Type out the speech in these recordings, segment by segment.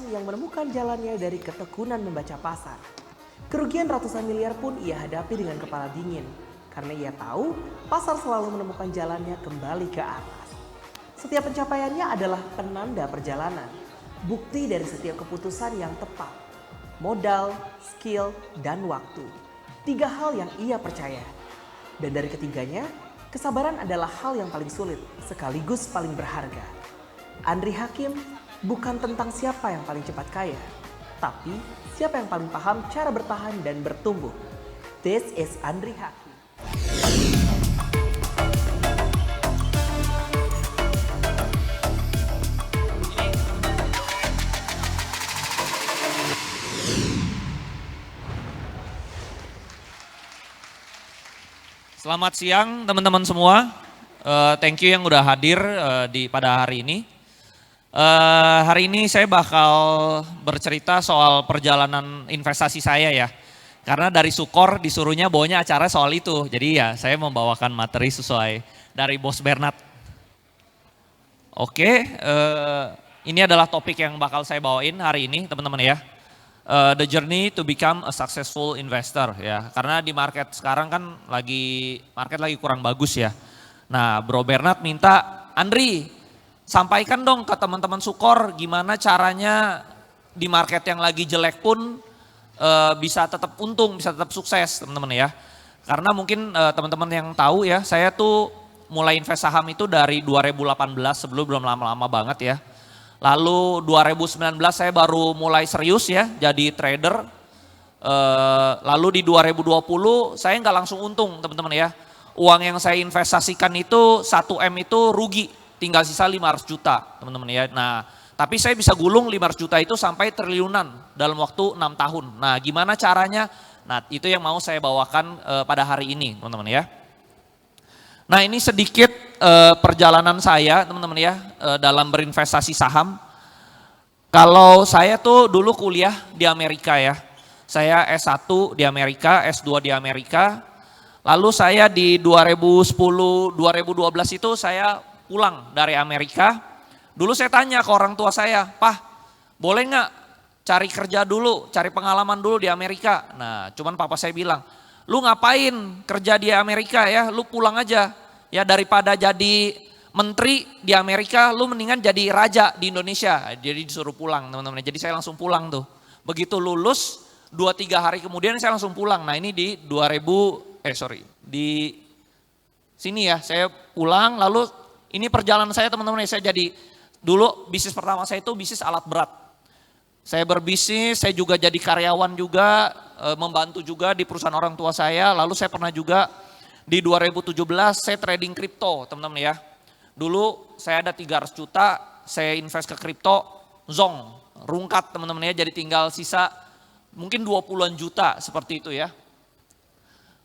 yang menemukan jalannya dari ketekunan membaca pasar. Kerugian ratusan miliar pun ia hadapi dengan kepala dingin, karena ia tahu pasar selalu menemukan jalannya kembali ke atas. Setiap pencapaiannya adalah penanda perjalanan, bukti dari setiap keputusan yang tepat. Modal, skill, dan waktu. 3 hal yang ia percaya. Dan dari ketiganya, kesabaran adalah hal yang paling sulit, sekaligus paling berharga. Andri Hakim bukan tentang siapa yang paling cepat kaya, tapi siapa yang paling paham cara bertahan dan bertumbuh. This is Andri Hakim. Selamat siang teman-teman semua. Thank you yang udah hadir pada hari ini. Hari ini saya bakal bercerita soal perjalanan investasi saya ya. Karena dari Sukor disuruhnya bawanya acara soal itu. Jadi ya saya membawakan materi sesuai dari Bos Bernard. Oke, ini adalah topik yang bakal saya bawain hari ini teman-teman ya. The journey to become a successful investor ya. Karena di market sekarang kan market lagi kurang bagus ya. Nah, Bro Bernard minta, Andri sampaikan dong ke teman-teman Sukor gimana caranya di market yang lagi jelek pun bisa tetap untung, bisa tetap sukses teman-teman ya. Karena mungkin teman-teman yang tahu ya, saya tuh mulai invest saham itu dari 2018, sebelum belum lama-lama banget ya. Lalu 2019 saya baru mulai serius ya jadi trader. Lalu di 2020 saya nggak langsung untung teman-teman ya. Uang yang saya investasikan itu 1M itu rugi, tinggal sisa 500 juta teman-teman ya. Nah tapi saya bisa gulung 500 juta itu sampai triliunan dalam waktu 6 tahun. Nah gimana caranya? Nah itu yang mau saya bawakan pada hari ini teman-teman ya. Nah ini sedikit perjalanan saya teman-teman ya dalam berinvestasi saham. Kalau saya tuh dulu kuliah di Amerika ya. Saya S1 di Amerika, S2 di Amerika. Lalu saya di 2010, 2012 itu saya pulang dari Amerika. Dulu saya tanya ke orang tua saya, Pak boleh nggak cari kerja dulu, cari pengalaman dulu di Amerika. Nah cuman papa saya bilang, lu ngapain kerja di Amerika ya, lu pulang aja. Ya daripada jadi menteri di Amerika, lu mendingan jadi raja di Indonesia. Jadi disuruh pulang teman-teman. Jadi saya langsung pulang tuh. Begitu lulus, 2-3 hari kemudian saya langsung pulang. Nah ini di di sini ya saya pulang. Lalu ini perjalanan saya teman-teman. Saya jadi, dulu bisnis pertama saya itu bisnis alat berat. Saya berbisnis, saya juga jadi karyawan juga, membantu juga di perusahaan orang tua saya. Lalu saya pernah juga di 2017 saya trading kripto teman-teman ya. Dulu saya ada 300 juta, saya invest ke kripto, zong, rungkat teman-teman ya. Jadi tinggal sisa mungkin 20-an juta seperti itu ya.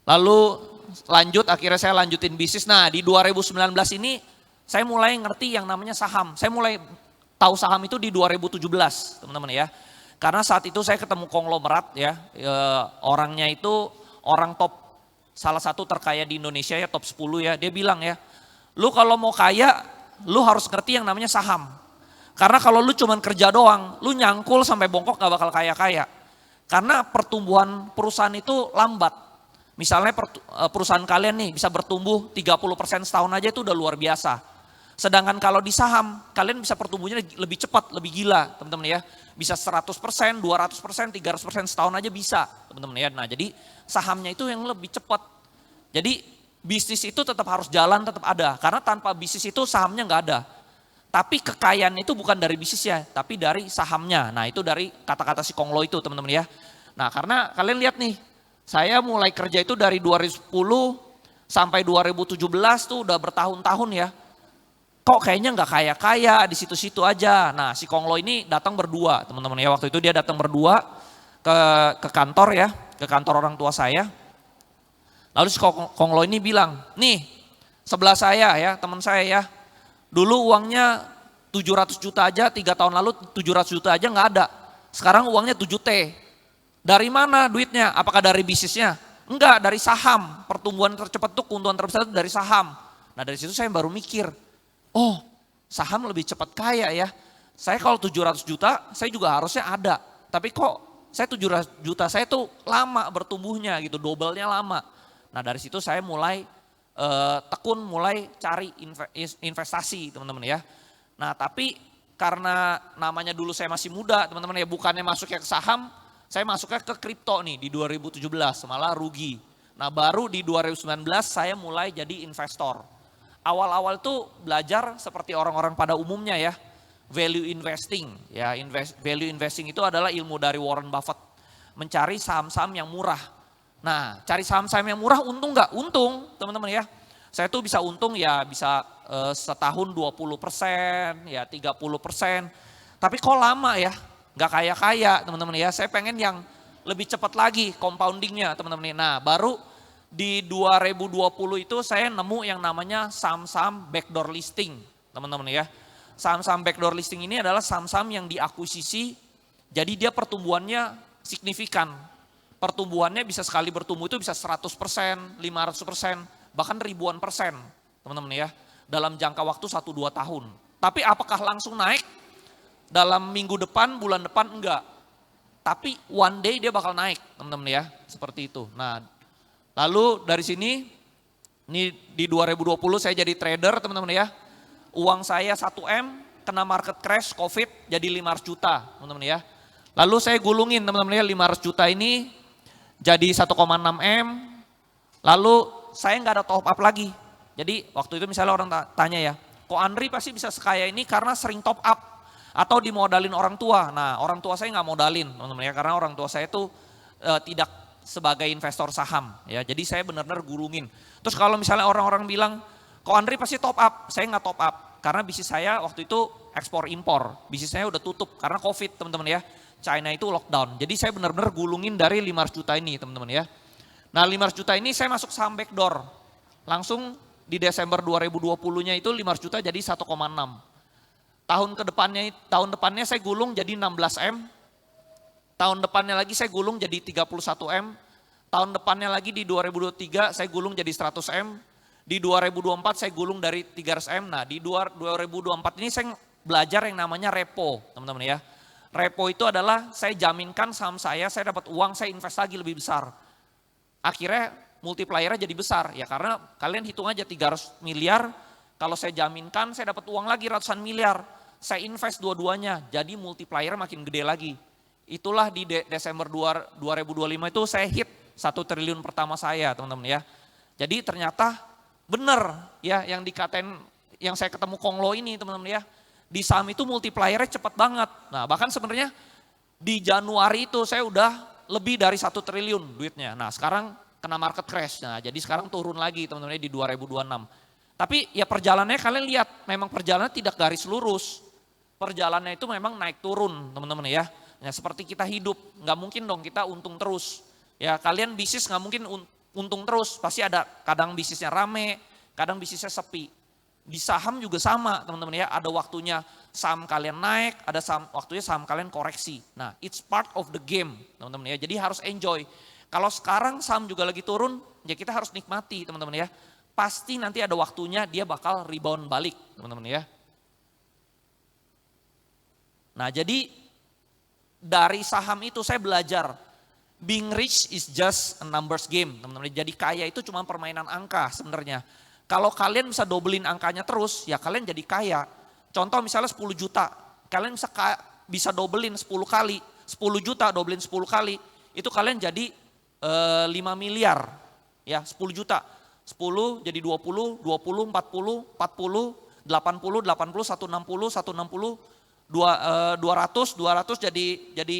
Lalu lanjut, akhirnya saya lanjutin bisnis. Nah di 2019 ini saya mulai ngerti yang namanya saham. Saya mulai tahu saham itu di 2017 teman-teman ya. Karena saat itu saya ketemu konglomerat ya, orangnya itu orang top, salah satu terkaya di Indonesia ya, top 10 ya. Dia bilang ya, lu kalau mau kaya, lu harus ngerti yang namanya saham. Karena kalau lu cuman kerja doang, lu nyangkul sampai bongkok gak bakal kaya-kaya. Karena pertumbuhan perusahaan itu lambat. Misalnya perusahaan kalian nih bisa bertumbuh 30% setahun aja itu udah luar biasa. Sedangkan kalau di saham, kalian bisa pertumbuhnya lebih cepat, lebih gila teman-teman ya. Bisa 100%, 200%, 300% setahun aja bisa teman-teman ya. Nah jadi sahamnya itu yang lebih cepat. Jadi bisnis itu tetap harus jalan, tetap ada. Karena tanpa bisnis itu sahamnya nggak ada. Tapi kekayaan itu bukan dari bisnisnya, tapi dari sahamnya. Nah itu dari kata-kata si Konglo itu teman-teman ya. Nah karena kalian lihat nih, saya mulai kerja itu dari 2010 sampai 2017 tuh udah bertahun-tahun ya. Kok kayaknya nggak kaya-kaya di situ-situ aja. Nah si Konglo ini datang berdua teman-teman ya. Waktu itu dia datang berdua ke kantor ya, ke kantor orang tua saya. Lalu si Konglo ini bilang, nih sebelah saya ya, teman saya ya. Dulu uangnya 700 juta aja, 3 tahun lalu 700 juta aja nggak ada. Sekarang uangnya 7T. Dari mana duitnya? Apakah dari bisnisnya? Enggak, dari saham. Pertumbuhan tercepat tuh, keuntungan terbesar itu dari saham. Nah dari situ saya baru mikir, oh saham lebih cepat kaya ya. Saya kalau 700 juta, saya juga harusnya ada. Tapi kok saya 700 juta, saya tuh lama bertumbuhnya gitu, double-nya lama. Nah dari situ saya mulai tekun, mulai cari investasi teman-teman ya. Nah tapi karena namanya dulu saya masih muda teman-teman ya, bukannya masuknya ke saham, saya masuknya ke kripto nih di 2017, malah rugi. Nah baru di 2019 saya mulai jadi investor. Awal-awal tuh belajar seperti orang-orang pada umumnya ya, value investing. Ya, value investing itu adalah ilmu dari Warren Buffett, mencari saham-saham yang murah. Nah, cari saham-saham yang murah untung nggak? Untung, teman-teman ya. Saya tuh bisa untung ya bisa setahun 20%, ya 30%. Tapi kok lama ya? Nggak kaya-kaya teman-teman ya. Saya pengen yang lebih cepat lagi compoundingnya teman-teman. Nah, baru di 2020 itu saya nemu yang namanya saham-saham backdoor listing teman-teman ya. Saham-saham backdoor listing ini adalah saham-saham yang diakuisisi, jadi dia pertumbuhannya signifikan. Pertumbuhannya bisa sekali bertumbuh itu bisa 100%, 500%, bahkan ribuan persen teman-teman ya. Dalam jangka waktu 1-2 tahun. Tapi apakah langsung naik? Dalam minggu depan, bulan depan enggak. Tapi one day dia bakal naik teman-teman ya, seperti itu. Nah lalu dari sini, ini di 2020 saya jadi trader teman-teman ya. Uang saya 1M, kena market crash, COVID, jadi 500 juta teman-teman ya. Lalu saya gulungin teman-teman ya, 500 juta ini jadi 1,6M. Lalu saya nggak ada top up lagi. Jadi waktu itu misalnya orang tanya ya, kok Andri pasti bisa sekaya ini karena sering top up atau dimodalin orang tua. Nah orang tua saya nggak modalin teman-teman ya, karena orang tua saya tuh tidak sebagai investor saham ya. Jadi saya benar-benar gulungin. Terus kalau misalnya orang-orang bilang, kok Andri pasti top up, saya nggak top up. Karena bisnis saya waktu itu ekspor impor, bisnis saya udah tutup karena COVID teman-teman ya. China itu lockdown, jadi saya benar-benar gulungin dari 500 juta ini teman-teman ya. Nah 500 juta ini saya masuk saham backdoor, langsung di Desember 2020-nya itu 500 juta jadi 1,6. Tahun depannya saya gulung jadi 16M, tahun depannya lagi saya gulung jadi 31M, tahun depannya lagi di 2023 saya gulung jadi 100M, di 2024 saya gulung dari 300M. Nah di 2024 ini saya belajar yang namanya repo teman-teman ya. Repo itu adalah saya jaminkan saham saya dapat uang, saya invest lagi lebih besar. Akhirnya multipliernya jadi besar ya, karena kalian hitung aja 300 miliar, kalau saya jaminkan saya dapat uang lagi ratusan miliar. Saya invest dua-duanya, jadi multiplier makin gede lagi. Itulah di Desember 2025 itu saya hit 1 triliun pertama saya teman-teman ya. Jadi ternyata benar ya yang dikatain, yang saya ketemu Konglo ini teman-teman ya. Di saham itu multipliernya cepat banget. Nah bahkan sebenarnya di Januari itu saya udah lebih dari 1 triliun duitnya. Nah sekarang kena market crash, nah jadi sekarang turun lagi teman-teman di 2026. Tapi ya perjalanannya kalian lihat, memang perjalanan tidak garis lurus. Perjalanannya itu memang naik turun teman-teman ya. Ya seperti kita hidup, nggak mungkin dong kita untung terus. Ya kalian bisnis nggak mungkin untung terus, pasti ada kadang bisnisnya rame, kadang bisnisnya sepi. Di saham juga sama teman-teman ya, ada waktunya saham kalian naik, ada waktunya saham kalian koreksi. Nah it's part of the game teman-teman ya, jadi harus enjoy. Kalau sekarang saham juga lagi turun, ya kita harus nikmati teman-teman ya. Pasti nanti ada waktunya dia bakal rebound balik teman-teman ya. Nah jadi dari saham itu saya belajar, being rich is just a numbers game teman-teman. Jadi kaya itu cuma permainan angka sebenarnya. Kalau kalian bisa dobelin angkanya terus, ya kalian jadi kaya. Contoh misalnya 10 juta, kalian bisa dobelin 10 kali, 10 juta dobelin 10 kali, itu kalian jadi 5 miliar, ya 10 juta. 10 jadi 20, 20, 40, 40, 80, 80, 160, 160, 200, 200 jadi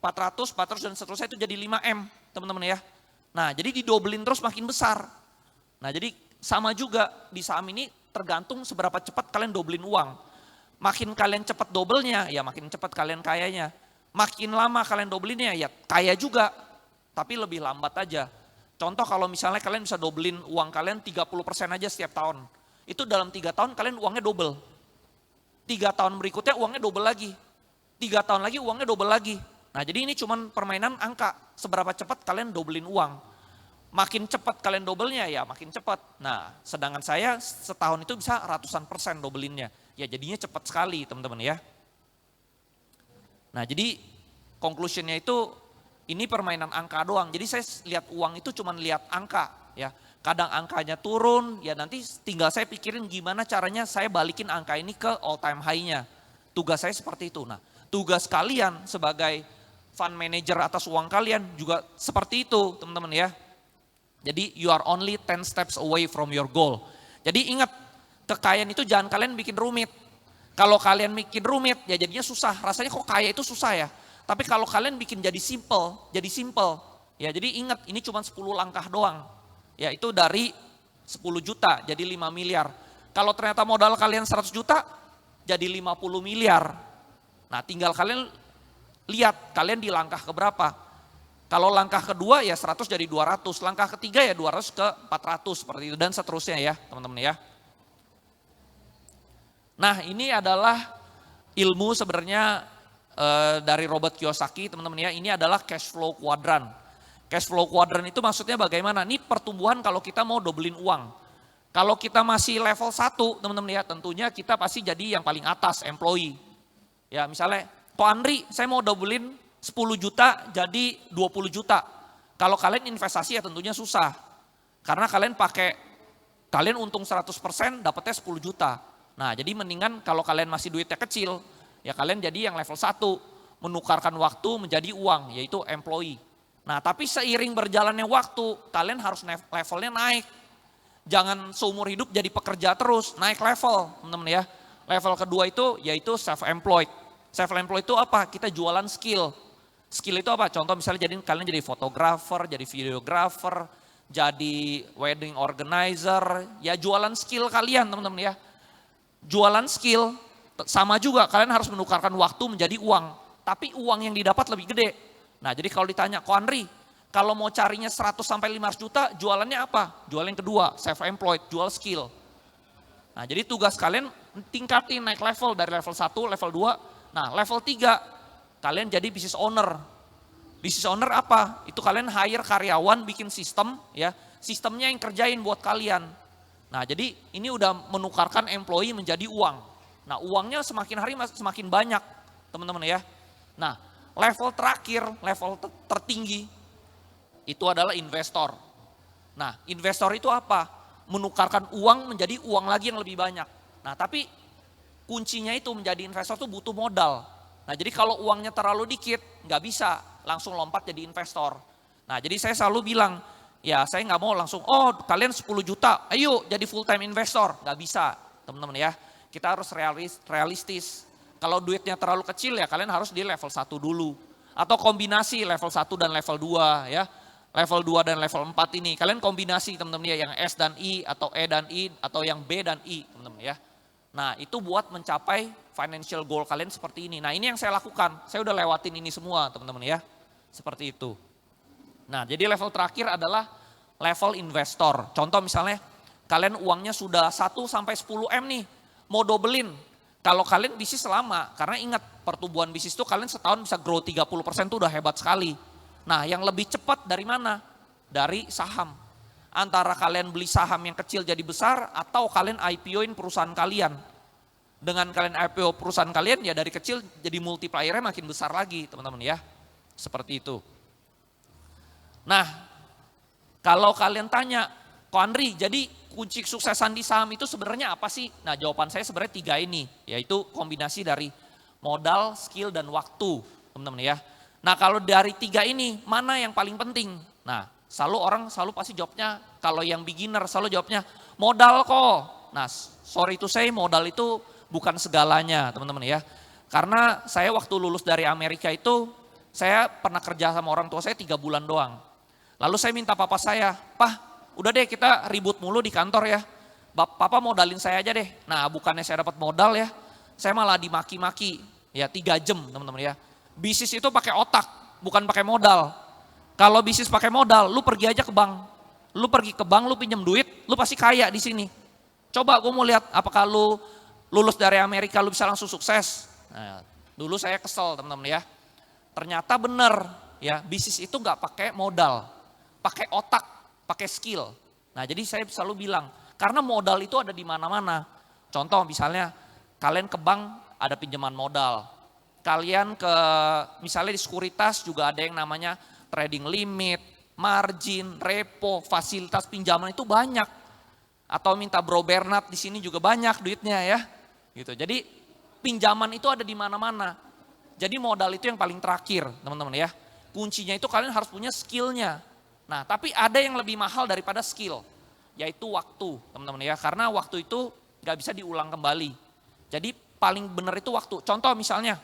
400, 400 dan seterusnya itu jadi 5M teman-teman ya. Nah jadi didobelin terus makin besar. Nah jadi sama juga di saham ini tergantung seberapa cepat kalian dobelin uang. Makin kalian cepat dobelnya ya makin cepat kalian kayanya. Makin lama kalian dobelinnya ya kaya juga tapi lebih lambat aja. Contoh kalau misalnya kalian bisa dobelin uang kalian 30% aja setiap tahun. Itu dalam 3 tahun kalian uangnya double. 3 tahun berikutnya uangnya double lagi. 3 tahun lagi uangnya double lagi. Nah jadi ini cuman permainan angka. Seberapa cepat kalian dobelin uang. Makin cepat kalian dobelnya ya makin cepat. Nah sedangkan saya setahun itu bisa ratusan persen dobelinnya. Ya jadinya cepat sekali teman-teman ya. Nah jadi conclusionnya itu ini permainan angka doang. Jadi saya lihat uang itu cuma lihat angka ya. Kadang angkanya turun, ya nanti tinggal saya pikirin gimana caranya saya balikin angka ini ke all time high-nya. Tugas saya seperti itu. Nah tugas kalian sebagai fund manager atas uang kalian juga seperti itu teman-teman ya. Jadi you are only 10 steps away from your goal. Jadi ingat, kekayaan itu jangan kalian bikin rumit. Kalau kalian bikin rumit ya jadinya susah. Rasanya kok kaya itu susah ya. Tapi kalau kalian bikin jadi simple. Ya jadi ingat ini cuma 10 langkah doang. Ya itu dari 10 juta jadi 5 miliar. Kalau ternyata modal kalian 100 juta jadi 50 miliar. Nah tinggal kalian lihat kalian di langkah keberapa. Kalau langkah kedua ya 100 jadi 200. Langkah ketiga ya 200 ke 400 seperti itu. Dan seterusnya ya teman-teman ya. Nah ini adalah ilmu sebenarnya dari Robert Kiyosaki teman-teman ya. Ini adalah cash flow quadrant. Cash flow quadrant itu maksudnya bagaimana? Ini pertumbuhan kalau kita mau dobelin uang. Kalau kita masih level 1 teman-teman ya tentunya kita pasti jadi yang paling atas employee. Ya misalnya Ko Andri saya mau dobelin 10 juta jadi 20 juta. Kalau kalian investasi ya tentunya susah. Karena kalian untung 100% dapatnya 10 juta. Nah jadi mendingan kalau kalian masih duitnya kecil ya kalian jadi yang level 1. Menukarkan waktu menjadi uang yaitu employee. Nah tapi seiring berjalannya waktu kalian harus levelnya naik. Jangan seumur hidup jadi pekerja terus, naik level teman-teman ya. Level kedua itu yaitu self-employed. Self-employed itu apa? Kita jualan skill. Skill itu apa? Contoh misalnya kalian jadi fotografer, jadi videografer, jadi wedding organizer. Ya jualan skill kalian teman-teman ya. Jualan skill sama juga kalian harus menukarkan waktu menjadi uang. Tapi uang yang didapat lebih gede. Nah jadi kalau ditanya, Ko Andri, kalau mau carinya 100 sampai 500 juta, jualannya apa? Jualan yang kedua, self-employed, jual skill. Nah jadi tugas kalian tingkatin naik level dari level 1, level 2. Nah level 3, kalian jadi business owner. Business owner apa? Itu kalian hire karyawan, bikin sistem, ya sistemnya yang kerjain buat kalian. Nah jadi ini udah menukarkan employee menjadi uang. Nah uangnya semakin hari semakin banyak teman-teman ya. Nah level terakhir, level tertinggi itu adalah investor. Nah investor itu apa? Menukarkan uang menjadi uang lagi yang lebih banyak. Nah tapi kuncinya itu menjadi investor itu butuh modal. Nah jadi kalau uangnya terlalu dikit nggak bisa langsung lompat jadi investor. Nah jadi saya selalu bilang ya saya nggak mau langsung kalian 10 juta ayo jadi full time investor. Nggak bisa teman-teman ya. Kita harus realistis. Kalau duitnya terlalu kecil ya kalian harus di level 1 dulu. Atau kombinasi level 1 dan level 2 ya. Level 2 dan level 4 ini. Kalian kombinasi teman-teman ya yang S dan I atau E dan I atau yang B dan I teman-teman ya. Nah itu buat mencapai financial goal kalian seperti ini. Nah ini yang saya lakukan. Saya udah lewatin ini semua teman-teman ya. Seperti itu. Nah jadi level terakhir adalah level investor. Contoh misalnya kalian uangnya sudah 1 sampai 10 M nih. Mau dobelin. Kalau kalian bisnis lama, karena ingat pertumbuhan bisnis itu kalian setahun bisa grow 30% itu udah hebat sekali. Nah yang lebih cepat dari mana? Dari saham. Antara kalian beli saham yang kecil jadi besar atau kalian IPO-in perusahaan kalian. Dengan kalian IPO perusahaan kalian ya dari kecil jadi multiplier-nya makin besar lagi teman-teman ya. Seperti itu. Nah kalau kalian tanya, Ko Andri jadi kunci kesuksesan di saham itu sebenarnya apa sih? Nah jawaban saya sebenarnya 3 ini, yaitu kombinasi dari modal, skill, dan waktu teman-teman ya. Nah kalau dari 3 ini mana yang paling penting? Nah orang selalu pasti jawabnya, kalau yang beginner selalu jawabnya modal kok. Nah sorry to say modal itu bukan segalanya teman-teman ya. Karena saya waktu lulus dari Amerika itu, saya pernah kerja sama orang tua saya 3 bulan doang. Lalu saya minta papa saya, udah deh kita ribut mulu di kantor ya. Papa modalin saya aja deh. Nah bukannya saya dapat modal ya, saya malah dimaki-maki. Ya 3 jam teman-teman ya. Bisnis itu pakai otak, bukan pakai modal. Kalau bisnis pakai modal, lu pergi aja ke bank. Lu pergi ke bank, lu pinjam duit, lu pasti kaya di sini. Coba gue mau lihat apakah lu lulus dari Amerika lu bisa langsung sukses. Nah, dulu saya kesel teman-teman ya. Ternyata bener ya, bisnis itu nggak pakai modal, pakai otak, pakai skill. Nah jadi saya selalu bilang, karena modal itu ada di mana-mana. Contoh misalnya kalian ke bank ada pinjaman modal, kalian ke misalnya di sekuritas juga ada yang namanya trading limit, margin, repo, fasilitas pinjaman itu banyak. Atau minta Bro Bernard di sini juga banyak duitnya ya. Gitu. Jadi pinjaman itu ada di mana-mana. Jadi modal itu yang paling terakhir teman-teman ya. Kuncinya itu kalian harus punya skillnya. Nah tapi ada yang lebih mahal daripada skill. Yaitu waktu teman-teman ya. Karena waktu itu gak bisa diulang kembali. Jadi paling benar itu waktu. Contoh misalnya,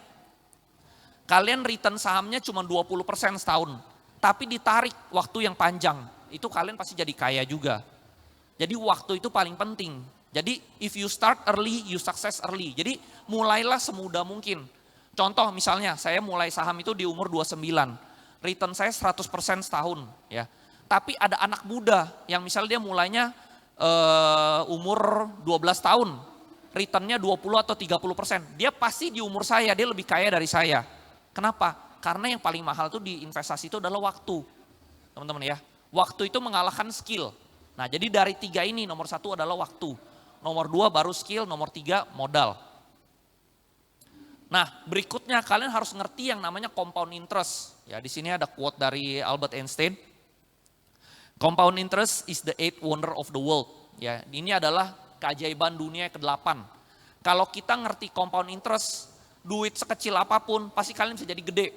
kalian return sahamnya cuma 20% setahun. Tapi ditarik waktu yang panjang. Itu kalian pasti jadi kaya juga. Jadi waktu itu paling penting. Jadi if you start early, you success early. Jadi mulailah semudah mungkin. Contoh misalnya saya mulai saham itu di umur 29. Return saya 100% setahun. Ya. Tapi ada anak muda yang misalnya dia mulainya umur 12 tahun. Returnnya 20 atau 30%. Dia pasti di umur saya, dia lebih kaya dari saya. Kenapa? Karena yang paling mahal itu di investasi itu adalah waktu. Teman-teman ya. Waktu itu mengalahkan skill. Nah jadi dari 3 ini nomor 1 adalah waktu. Nomor 2 baru skill, nomor 3 modal. Nah berikutnya kalian harus ngerti yang namanya compound interest. Ya di sini ada quote dari Albert Einstein. Compound interest is the eighth wonder of the world. Ya ini adalah keajaiban dunia ke-8. Kalau kita ngerti compound interest, duit sekecil apapun pasti kalian bisa jadi gede.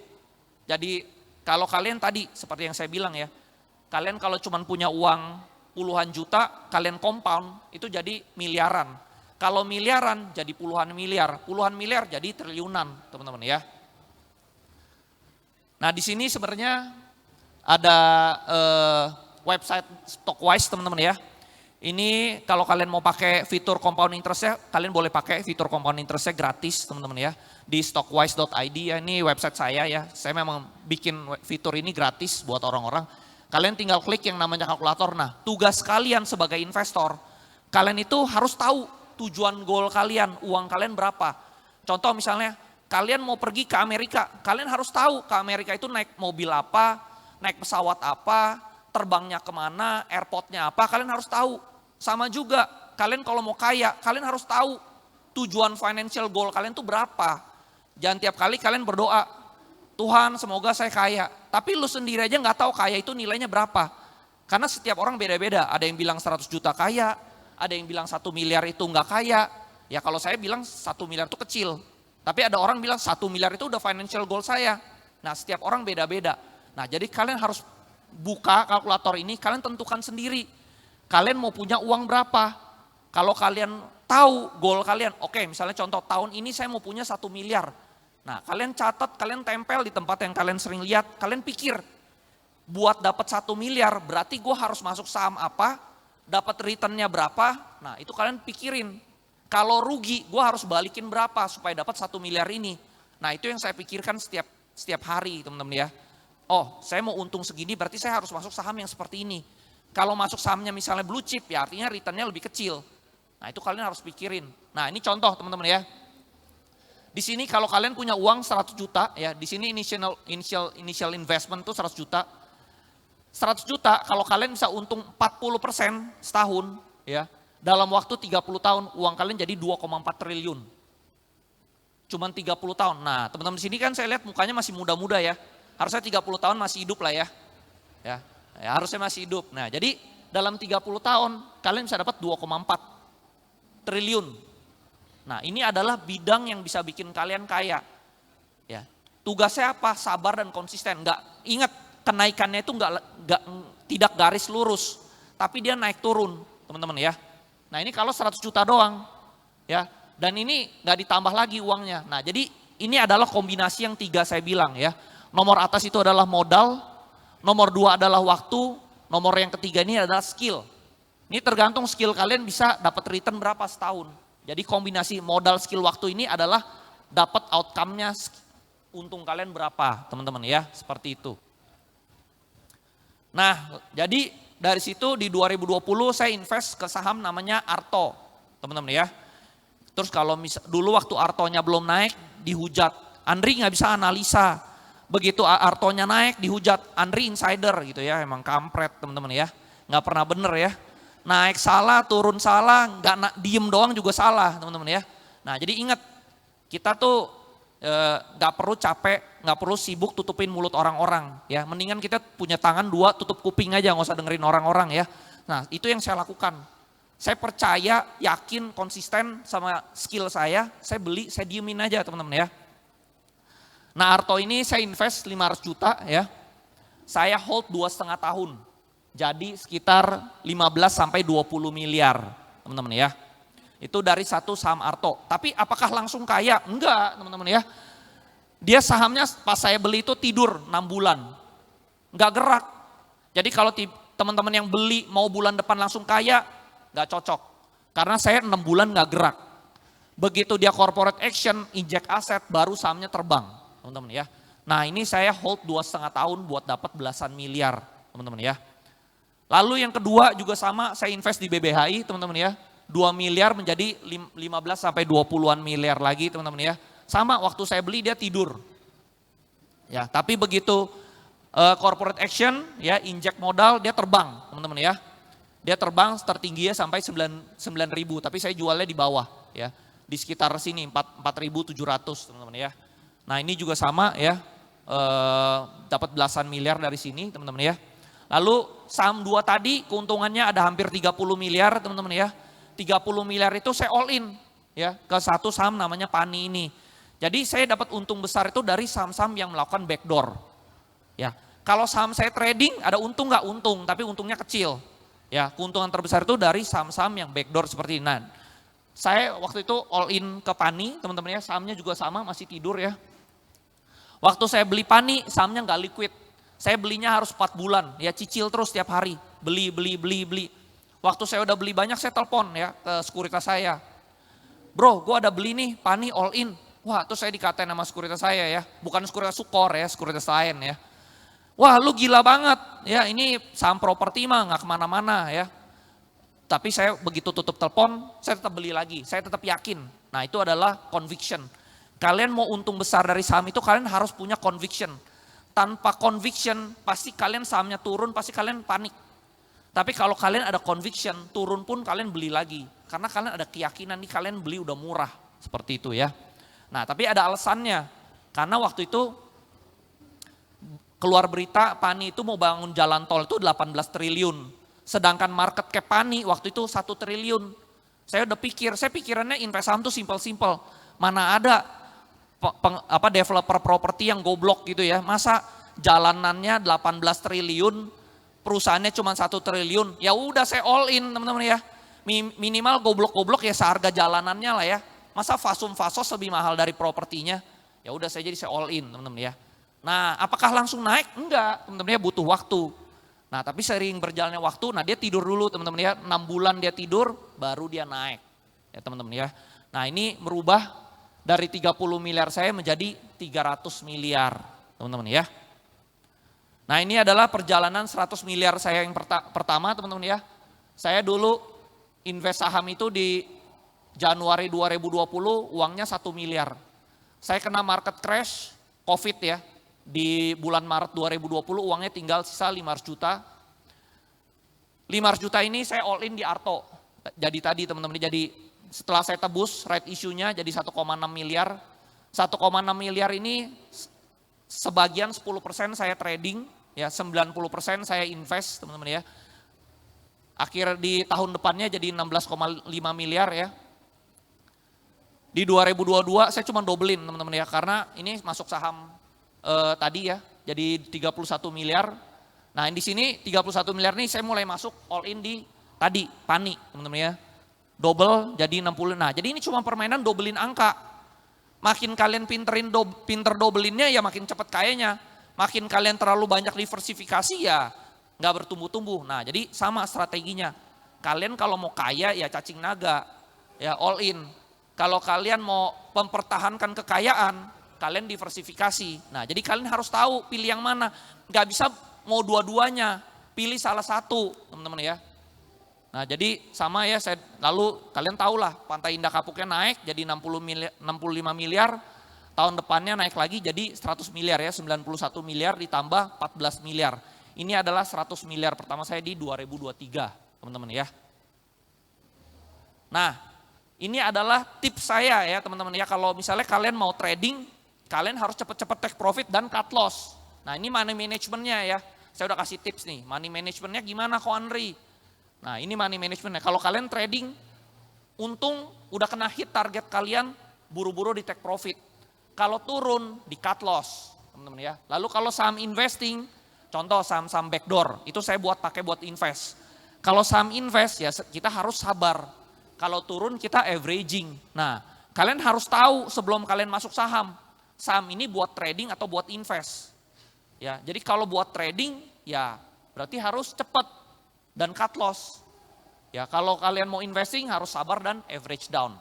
Jadi kalau kalian tadi seperti yang saya bilang ya, kalian kalau cuma punya uang puluhan juta, kalian compound itu jadi miliaran. Kalau miliaran jadi puluhan miliar jadi triliunan, teman-teman ya. Nah, di sini sebenarnya ada website Stockwise, teman-teman ya. Ini kalau kalian mau pakai fitur compound interest-nya, kalian boleh pakai fitur compound interest-nya gratis, teman-teman ya. Di stockwise.id ya, ini website saya ya. Saya memang bikin fitur ini gratis buat orang-orang. Kalian tinggal klik yang namanya kalkulator. Nah, tugas kalian sebagai investor, kalian itu harus tahu tujuan goal kalian, uang kalian berapa. Contoh misalnya, kalian mau pergi ke Amerika, kalian harus tahu ke Amerika itu naik mobil apa, naik pesawat apa, terbangnya kemana, airportnya apa, kalian harus tahu. Sama juga, kalian kalau mau kaya, kalian harus tahu tujuan financial goal kalian tuh berapa. Jangan tiap kali kalian berdoa, Tuhan semoga saya kaya. Tapi lu sendiri aja gak tahu kaya itu nilainya berapa. Karena setiap orang beda-beda. Ada yang bilang 100 juta kaya, ada yang bilang 1 miliar itu gak kaya. Ya kalau saya bilang 1 miliar itu kecil. Tapi ada orang bilang 1 miliar itu udah financial goal saya. Nah setiap orang beda-beda. Nah jadi kalian harus buka kalkulator ini, kalian tentukan sendiri. Kalian mau punya uang berapa. Kalau kalian tahu goal kalian, oke misalnya contoh tahun ini saya mau punya 1 miliar. Nah kalian catat, kalian tempel di tempat yang kalian sering lihat, kalian pikir buat dapat 1 miliar berarti gue harus masuk saham apa, dapat returnnya berapa, nah itu kalian pikirin. Kalau rugi gue harus balikin berapa supaya dapat 1 miliar ini. Nah itu yang saya pikirkan setiap hari teman-teman ya. Oh saya mau untung segini berarti saya harus masuk saham yang seperti ini. Kalau masuk sahamnya misalnya blue chip ya artinya returnnya lebih kecil. Nah itu kalian harus pikirin. Nah ini contoh teman-teman ya. Di sini kalau kalian punya uang 100 juta ya, di sini initial investment tuh 100 juta. 100 juta kalau kalian bisa untung 40% setahun ya, dalam waktu 30 tahun uang kalian jadi 2,4 triliun. Cuman 30 tahun. Nah, teman-teman di sini kan saya lihat mukanya masih muda-muda ya. Harusnya 30 tahun masih hidup lah ya. Ya, harusnya masih hidup. Nah, jadi dalam 30 tahun kalian bisa dapat 2,4 triliun. Nah ini adalah bidang yang bisa bikin kalian kaya. Ya, tugasnya apa? Sabar dan konsisten. Ingat kenaikannya itu tidak garis lurus, tapi dia naik turun, teman-teman ya. Nah ini kalau 100 juta doang, ya. Dan ini nggak ditambah lagi uangnya. Nah jadi ini adalah kombinasi yang 3 saya bilang ya. Nomor atas itu adalah modal, nomor 2 adalah waktu, nomor yang ketiga ini adalah skill. Ini tergantung skill kalian bisa dapat return berapa setahun. Jadi kombinasi modal, skill, waktu ini adalah dapat outcome-nya untung kalian berapa teman-teman ya, seperti itu. Nah jadi dari situ di 2020 saya invest ke saham namanya Arto teman-teman ya. Terus kalau dulu waktu Artonya belum naik dihujat, Andri nggak bisa analisa. Begitu Artonya naik dihujat, Andri insider gitu ya, emang kampret teman-teman ya, nggak pernah bener ya. Naik salah, turun salah, diem doang juga salah teman-teman ya. Nah jadi ingat, kita tuh nggak perlu capek, nggak perlu sibuk tutupin mulut orang-orang ya. Mendingan kita punya tangan dua, tutup kuping aja, nggak usah dengerin orang-orang ya. Nah itu yang saya lakukan. Saya percaya, yakin, konsisten sama skill saya beli, saya diemin aja teman-teman ya. Nah Arto ini saya invest 500 juta ya, saya hold 2,5 tahun. Jadi sekitar 15 sampai 20 miliar teman-teman ya. Itu dari satu saham Arto. Tapi apakah langsung kaya? Enggak teman-teman ya. Dia sahamnya pas saya beli itu tidur 6 bulan. Enggak gerak. Jadi kalau teman-teman yang beli mau bulan depan langsung kaya, enggak cocok. Karena saya 6 bulan enggak gerak. Begitu dia corporate action, inject aset, baru sahamnya terbang teman-teman ya. Nah ini saya hold 2,5 tahun buat dapat belasan miliar teman-teman ya. Lalu yang kedua juga sama, saya invest di BBHI teman-teman ya. 2 miliar menjadi 15 sampai 20-an miliar lagi teman-teman ya. Sama waktu saya beli dia tidur. Ya, tapi begitu corporate action ya inject modal dia terbang teman-teman ya. Dia terbang tertingginya sampai 9.000 tapi saya jualnya di bawah ya. Di sekitar sini 4.700 teman-teman ya. Nah, ini juga sama ya. Dapat belasan miliar dari sini teman-teman ya. Lalu saham 2 tadi keuntungannya ada hampir 30 miliar teman-teman ya. 30 miliar itu saya all in ya ke satu saham namanya Pani ini. Jadi saya dapat untung besar itu dari saham-saham yang melakukan backdoor. Ya, kalau saham saya trading ada untung nggak? Untung, tapi untungnya kecil. Ya, keuntungan terbesar itu dari saham-saham yang backdoor seperti ini. Nah, saya waktu itu all in ke Pani, teman-teman ya, sahamnya juga sama masih tidur ya. Waktu saya beli Pani, sahamnya nggak liquid. Saya belinya harus 4 bulan, ya cicil terus tiap hari, beli. Waktu saya udah beli banyak, saya telepon ya ke sekuritas saya. Bro, gue ada beli nih, Pani all in. Wah, terus saya dikatain sama sekuritas saya ya. Bukan sekuritas Sukor ya, sekuritas lain ya. Wah, lu gila banget. Ya, ini saham properti mah gak kemana-mana ya. Tapi saya begitu tutup telepon, saya tetap beli lagi. Saya tetap yakin. Nah, itu adalah conviction. Kalian mau untung besar dari saham itu, kalian harus punya conviction. Tanpa conviction, pasti kalian sahamnya turun, pasti kalian panik. Tapi kalau kalian ada conviction, turun pun kalian beli lagi. Karena kalian ada keyakinan nih kalian beli udah murah. Seperti itu ya. Nah tapi ada alasannya. Karena waktu itu keluar berita Pani itu mau bangun jalan tol itu 18 triliun. Sedangkan market cap Pani waktu itu 1 triliun. Saya udah saya pikirannya invest saham tuh simple-simple. Mana ada developer properti yang goblok gitu ya. Masa jalanannya 18 triliun, perusahaannya cuma 1 triliun, ya udah saya all in teman-teman ya. Minimal goblok-goblok ya seharga jalanannya lah ya. Masa fasos lebih mahal dari propertinya? Ya udah saya all in teman-teman ya. Nah apakah langsung naik? Enggak teman-teman ya, butuh waktu. Nah tapi sering berjalannya waktu, nah dia tidur dulu teman-teman ya. 6 bulan dia tidur, baru dia naik ya teman-teman ya. Nah ini merubah dari 30 miliar saya menjadi 300 miliar teman-teman ya. Nah ini adalah perjalanan 100 miliar saya yang pertama teman-teman ya. Saya dulu invest saham itu di Januari 2020 uangnya 1 miliar. Saya kena market crash, COVID ya. Di bulan Maret 2020 uangnya tinggal sisa 500 juta. 500 juta ini saya all in di Arto. Jadi tadi teman-teman, jadi setelah saya tebus right issue-nya jadi 1,6 miliar. 1,6 miliar ini sebagian 10% saya trading, ya 90% saya invest teman-teman ya. Akhir di tahun depannya jadi 16,5 miliar ya. Di 2022 saya cuma dobelin teman-teman ya, karena ini masuk saham tadi ya, jadi 31 miliar. Nah di sini 31 miliar nih saya mulai masuk all in di tadi, Pani teman-teman ya. Double jadi 60, nah jadi ini cuma permainan dobelin angka. Makin kalian pinter dobelinnya ya makin cepat kayanya. Makin kalian terlalu banyak diversifikasi ya nggak bertumbuh-tumbuh. Nah jadi sama strateginya. Kalian kalau mau kaya ya cacing naga, ya all in. Kalau kalian mau mempertahankan kekayaan, kalian diversifikasi. Nah jadi kalian harus tahu pilih yang mana. Nggak bisa mau dua-duanya, pilih salah satu teman-teman ya. Nah jadi sama ya, lalu kalian tahulah Pantai Indah Kapuknya naik jadi 65 miliar, tahun depannya naik lagi jadi 100 miliar ya, 91 miliar ditambah 14 miliar. Ini adalah 100 miliar pertama saya di 2023 teman-teman ya. Nah ini adalah tips saya ya teman-teman ya, kalau misalnya kalian mau trading kalian harus cepet-cepet take profit dan cut loss. Nah ini money managementnya ya. Saya udah kasih tips nih, money managementnya gimana Ko Andri? Nah ini money managementnya, kalau kalian trading, untung udah kena hit target kalian, buru-buru di take profit. Kalau turun, di cut loss, teman-teman ya. Lalu kalau saham investing, contoh saham-saham backdoor, itu saya pakai buat invest. Kalau saham invest ya kita harus sabar. Kalau turun kita averaging. Nah kalian harus tahu sebelum kalian masuk saham ini buat trading atau buat invest. Ya, jadi kalau buat trading ya berarti harus cepat dan cut loss. Ya, kalau kalian mau investing harus sabar dan average down.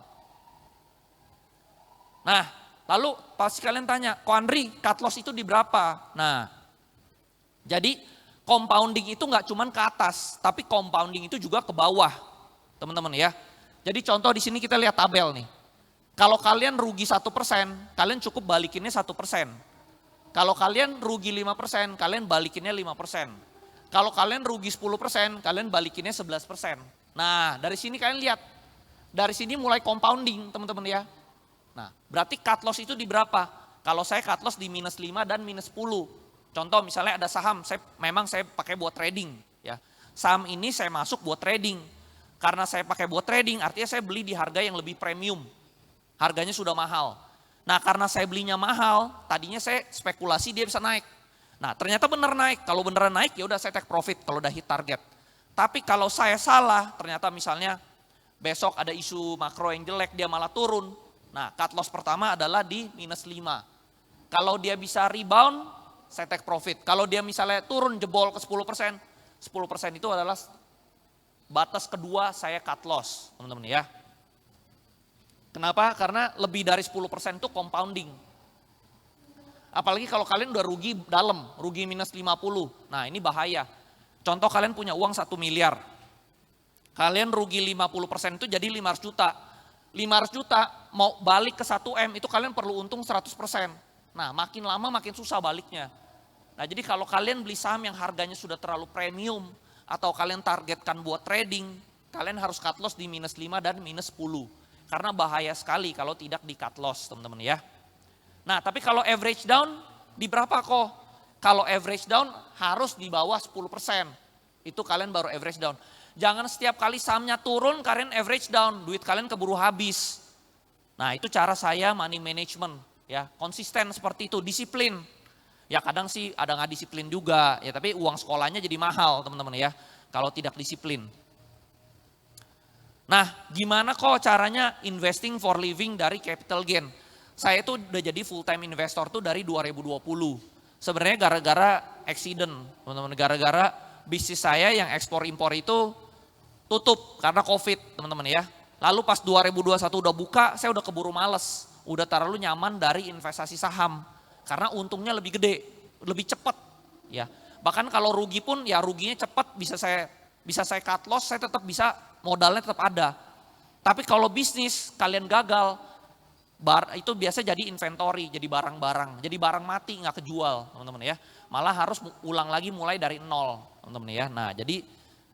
Nah, lalu pasti kalian tanya, Ko Andri, cut loss itu di berapa? Nah, jadi compounding itu nggak cuma ke atas, tapi compounding itu juga ke bawah, teman-teman ya. Jadi contoh di sini kita lihat tabel nih. Kalau kalian rugi 1%, kalian cukup balikinnya 1%. Kalau kalian rugi 5%, kalian balikinnya 5%. Kalau kalian rugi 10%, kalian balikinnya 11%. Nah, dari sini kalian lihat. Dari sini mulai compounding, teman-teman ya. Nah, berarti cut loss itu di berapa? Kalau saya cut loss di minus 5 dan minus 10. Contoh misalnya ada saham, memang saya pakai buat trading. Ya. Saham ini saya masuk buat trading. Karena saya pakai buat trading, artinya saya beli di harga yang lebih premium. Harganya sudah mahal. Nah karena saya belinya mahal, tadinya saya spekulasi dia bisa naik. Nah ternyata benar naik, kalau beneran naik ya udah saya take profit kalau udah hit target. Tapi kalau saya salah, ternyata misalnya besok ada isu makro yang jelek dia malah turun. Nah cut loss pertama adalah di minus 5. Kalau dia bisa rebound, saya take profit. Kalau dia misalnya turun jebol ke 10%, 10% itu adalah batas kedua saya cut loss, teman-teman ya. Kenapa? Karena lebih dari 10% itu compounding. Apalagi kalau kalian udah rugi dalam, rugi minus 50. Nah ini bahaya. Contoh kalian punya uang 1 miliar. Kalian rugi 50% itu jadi 500 juta. 500 juta mau balik ke 1M itu kalian perlu untung 100%. Nah makin lama makin susah baliknya. Nah jadi kalau kalian beli saham yang harganya sudah terlalu premium, atau kalian targetkan buat trading, kalian harus cut loss di minus 5 dan minus 10. Karena bahaya sekali kalau tidak di cut loss teman-teman ya. Nah tapi kalau average down di berapa kok? Kalau average down harus di bawah 10%. Itu kalian baru average down. Jangan setiap kali sahamnya turun kalian average down, duit kalian keburu habis. Nah itu cara saya money management ya, konsisten seperti itu, disiplin. Ya kadang sih ada nggak disiplin juga ya, tapi uang sekolahnya jadi mahal teman-teman ya kalau tidak disiplin. Nah gimana kok caranya investing for living dari capital gain? Saya tuh udah jadi full time investor tuh dari 2020. Sebenarnya gara-gara accident, teman-teman, gara-gara bisnis saya yang ekspor impor itu tutup karena COVID, teman-teman ya. Lalu pas 2021 udah buka, saya udah keburu males, udah terlalu nyaman dari investasi saham karena untungnya lebih gede, lebih cepat ya. Bahkan kalau rugi pun ya ruginya cepat, bisa saya cut loss, saya tetap bisa, modalnya tetap ada. Tapi kalau bisnis kalian gagal, itu biasa jadi inventory, jadi barang-barang, jadi barang mati nggak kejual teman-teman ya. Malah harus ulang lagi mulai dari nol teman-teman ya. Nah jadi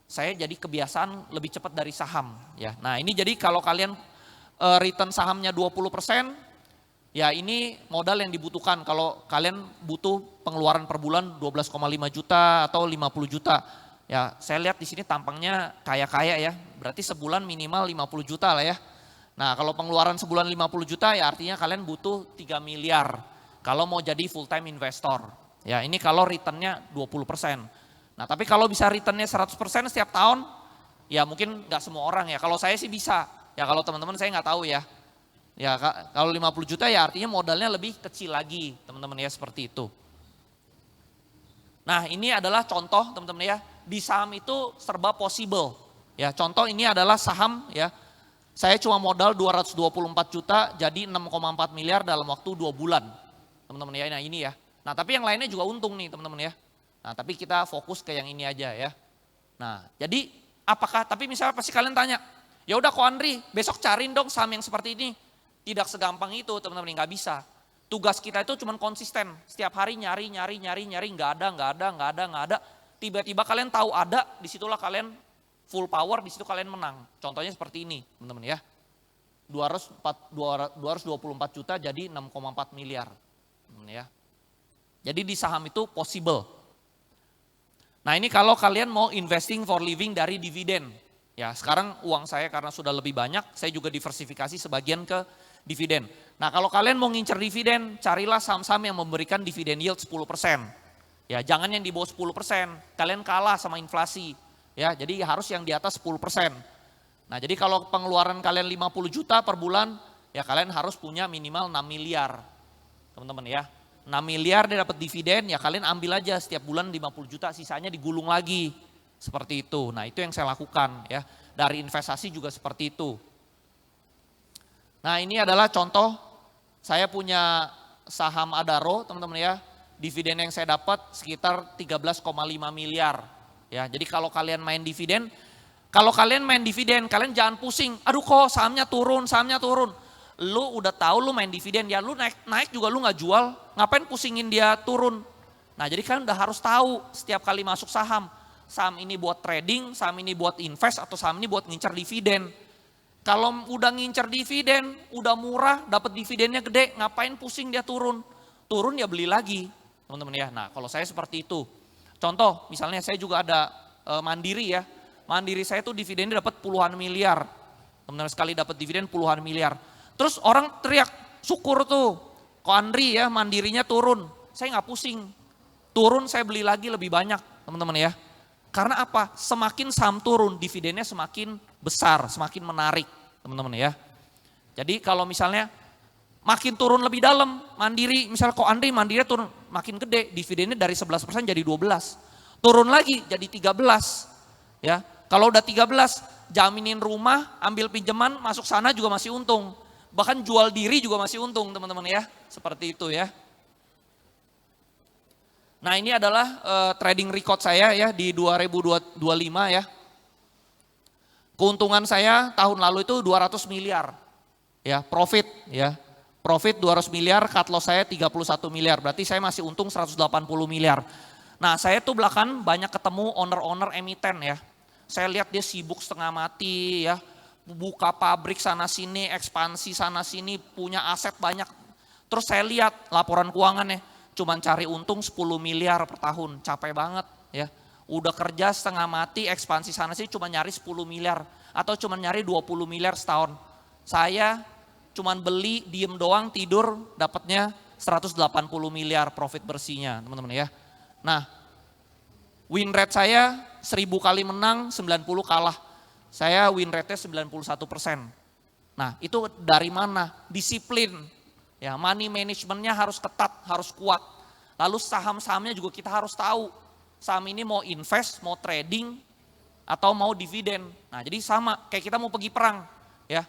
saya jadi kebiasaan lebih cepat dari saham ya. Nah ini jadi kalau kalian return sahamnya 20%, ya ini modal yang dibutuhkan kalau kalian butuh pengeluaran per bulan 12,5 juta atau 50 juta. Ya saya lihat di sini tampangnya kaya-kaya ya, berarti sebulan minimal 50 juta lah ya. Nah kalau pengeluaran sebulan 50 juta ya artinya kalian butuh 3 miliar kalau mau jadi full time investor. Ya ini kalau returnnya 20%. Nah tapi kalau bisa returnnya 100% setiap tahun, ya mungkin nggak semua orang ya. Kalau saya sih bisa, ya kalau teman-teman saya nggak tahu ya. Ya kalau 50 juta ya artinya modalnya lebih kecil lagi teman-teman ya, seperti itu. Nah ini adalah contoh teman-teman ya, di saham itu serba possible. Ya contoh ini adalah saham ya, saya cuma modal 224 juta jadi 6,4 miliar dalam waktu 2 bulan. Teman-teman ya, nah ini ya. Nah tapi yang lainnya juga untung nih teman-teman ya. Nah tapi kita fokus ke yang ini aja ya. Nah jadi apakah, tapi misalnya pasti kalian tanya, ya udah Ko Andri besok cariin dong saham yang seperti ini. Tidak segampang itu teman-teman, nggak bisa. Tugas kita itu cuma konsisten, setiap hari nyari, nggak ada. Tiba-tiba kalian tahu ada, disitulah kalian full power, disitu kalian menang. Contohnya seperti ini teman-teman ya. 224 juta jadi 6,4 miliar. Ya. Jadi di saham itu possible. Nah ini kalau kalian mau investing for living dari dividen. Ya sekarang uang saya karena sudah lebih banyak, saya juga diversifikasi sebagian ke dividen. Nah kalau kalian mau ngincer dividen, carilah saham-saham yang memberikan dividen yield 10%. Ya jangan yang di bawah 10%, kalian kalah sama inflasi. Ya jadi harus yang di atas 10%. Nah jadi kalau pengeluaran kalian 50 juta per bulan, ya kalian harus punya minimal 6 miliar. Teman-teman ya. 6 miliar dia dapat dividen, ya kalian ambil aja setiap bulan 50 juta, sisanya digulung lagi. Seperti itu. Nah, itu yang saya lakukan ya. Dari investasi juga seperti itu. Nah, ini adalah contoh saya punya saham Adaro, teman-teman ya. Dividen yang saya dapat sekitar 13,5 miliar. Ya, jadi kalau kalian main dividen, kalian jangan pusing. Aduh kok sahamnya turun. Lu udah tahu lu main dividen, ya lu naik juga lu nggak jual, ngapain pusingin dia turun. Nah jadi kan udah harus tahu setiap kali masuk saham ini buat trading, saham ini buat invest, atau saham ini buat ngincer dividen. Kalau udah ngincer dividen, udah murah, dapat dividennya gede, ngapain pusing dia turun. Turun ya beli lagi, teman-teman ya. Nah kalau saya seperti itu. Contoh, misalnya saya juga ada Mandiri ya. Mandiri saya tuh dividennya dapat puluhan miliar. Teman-teman sekali dapat dividen puluhan miliar. Terus orang teriak, syukur tuh, kok Andri ya Mandirinya turun. Saya nggak pusing, turun saya beli lagi lebih banyak teman-teman ya. Karena apa? Semakin saham turun, dividennya semakin besar, semakin menarik teman-teman ya. Jadi kalau misalnya makin turun lebih dalam, Mandiri, misalnya kok Andri Mandiri turun makin gede, dividennya dari 11% jadi 12. Turun lagi jadi 13. Ya. Kalau udah 13, jaminin rumah, ambil pinjaman, masuk sana juga masih untung. Bahkan jual diri juga masih untung teman-teman ya. Seperti itu ya. Nah ini adalah trading record saya ya di 2025 ya. Keuntungan saya tahun lalu itu 200 miliar. Ya profit ya. Profit 200 miliar, cut loss saya 31 miliar. Berarti saya masih untung 180 miliar. Nah saya tuh belakangan banyak ketemu owner-owner emiten ya. Saya lihat dia sibuk setengah mati ya. Buka pabrik sana sini, ekspansi sana sini, punya aset banyak. Terus saya lihat laporan keuangannya, cuman cari untung 10 miliar per tahun, capek banget ya. Udah kerja setengah mati, ekspansi sana sini cuma nyari 10 miliar atau cuma nyari 20 miliar setahun. Saya cuman beli, diem doang, tidur, dapatnya 180 miliar profit bersihnya teman-teman ya. Nah, win rate saya 1000 kali menang, 90 kalah. Saya win rate-nya 91%. Nah itu dari mana? Disiplin. Ya, money management-nya harus ketat, harus kuat. Lalu saham-sahamnya juga kita harus tahu. Saham ini mau invest, mau trading, atau mau dividen. Nah jadi sama, kayak kita mau pergi perang. Ya,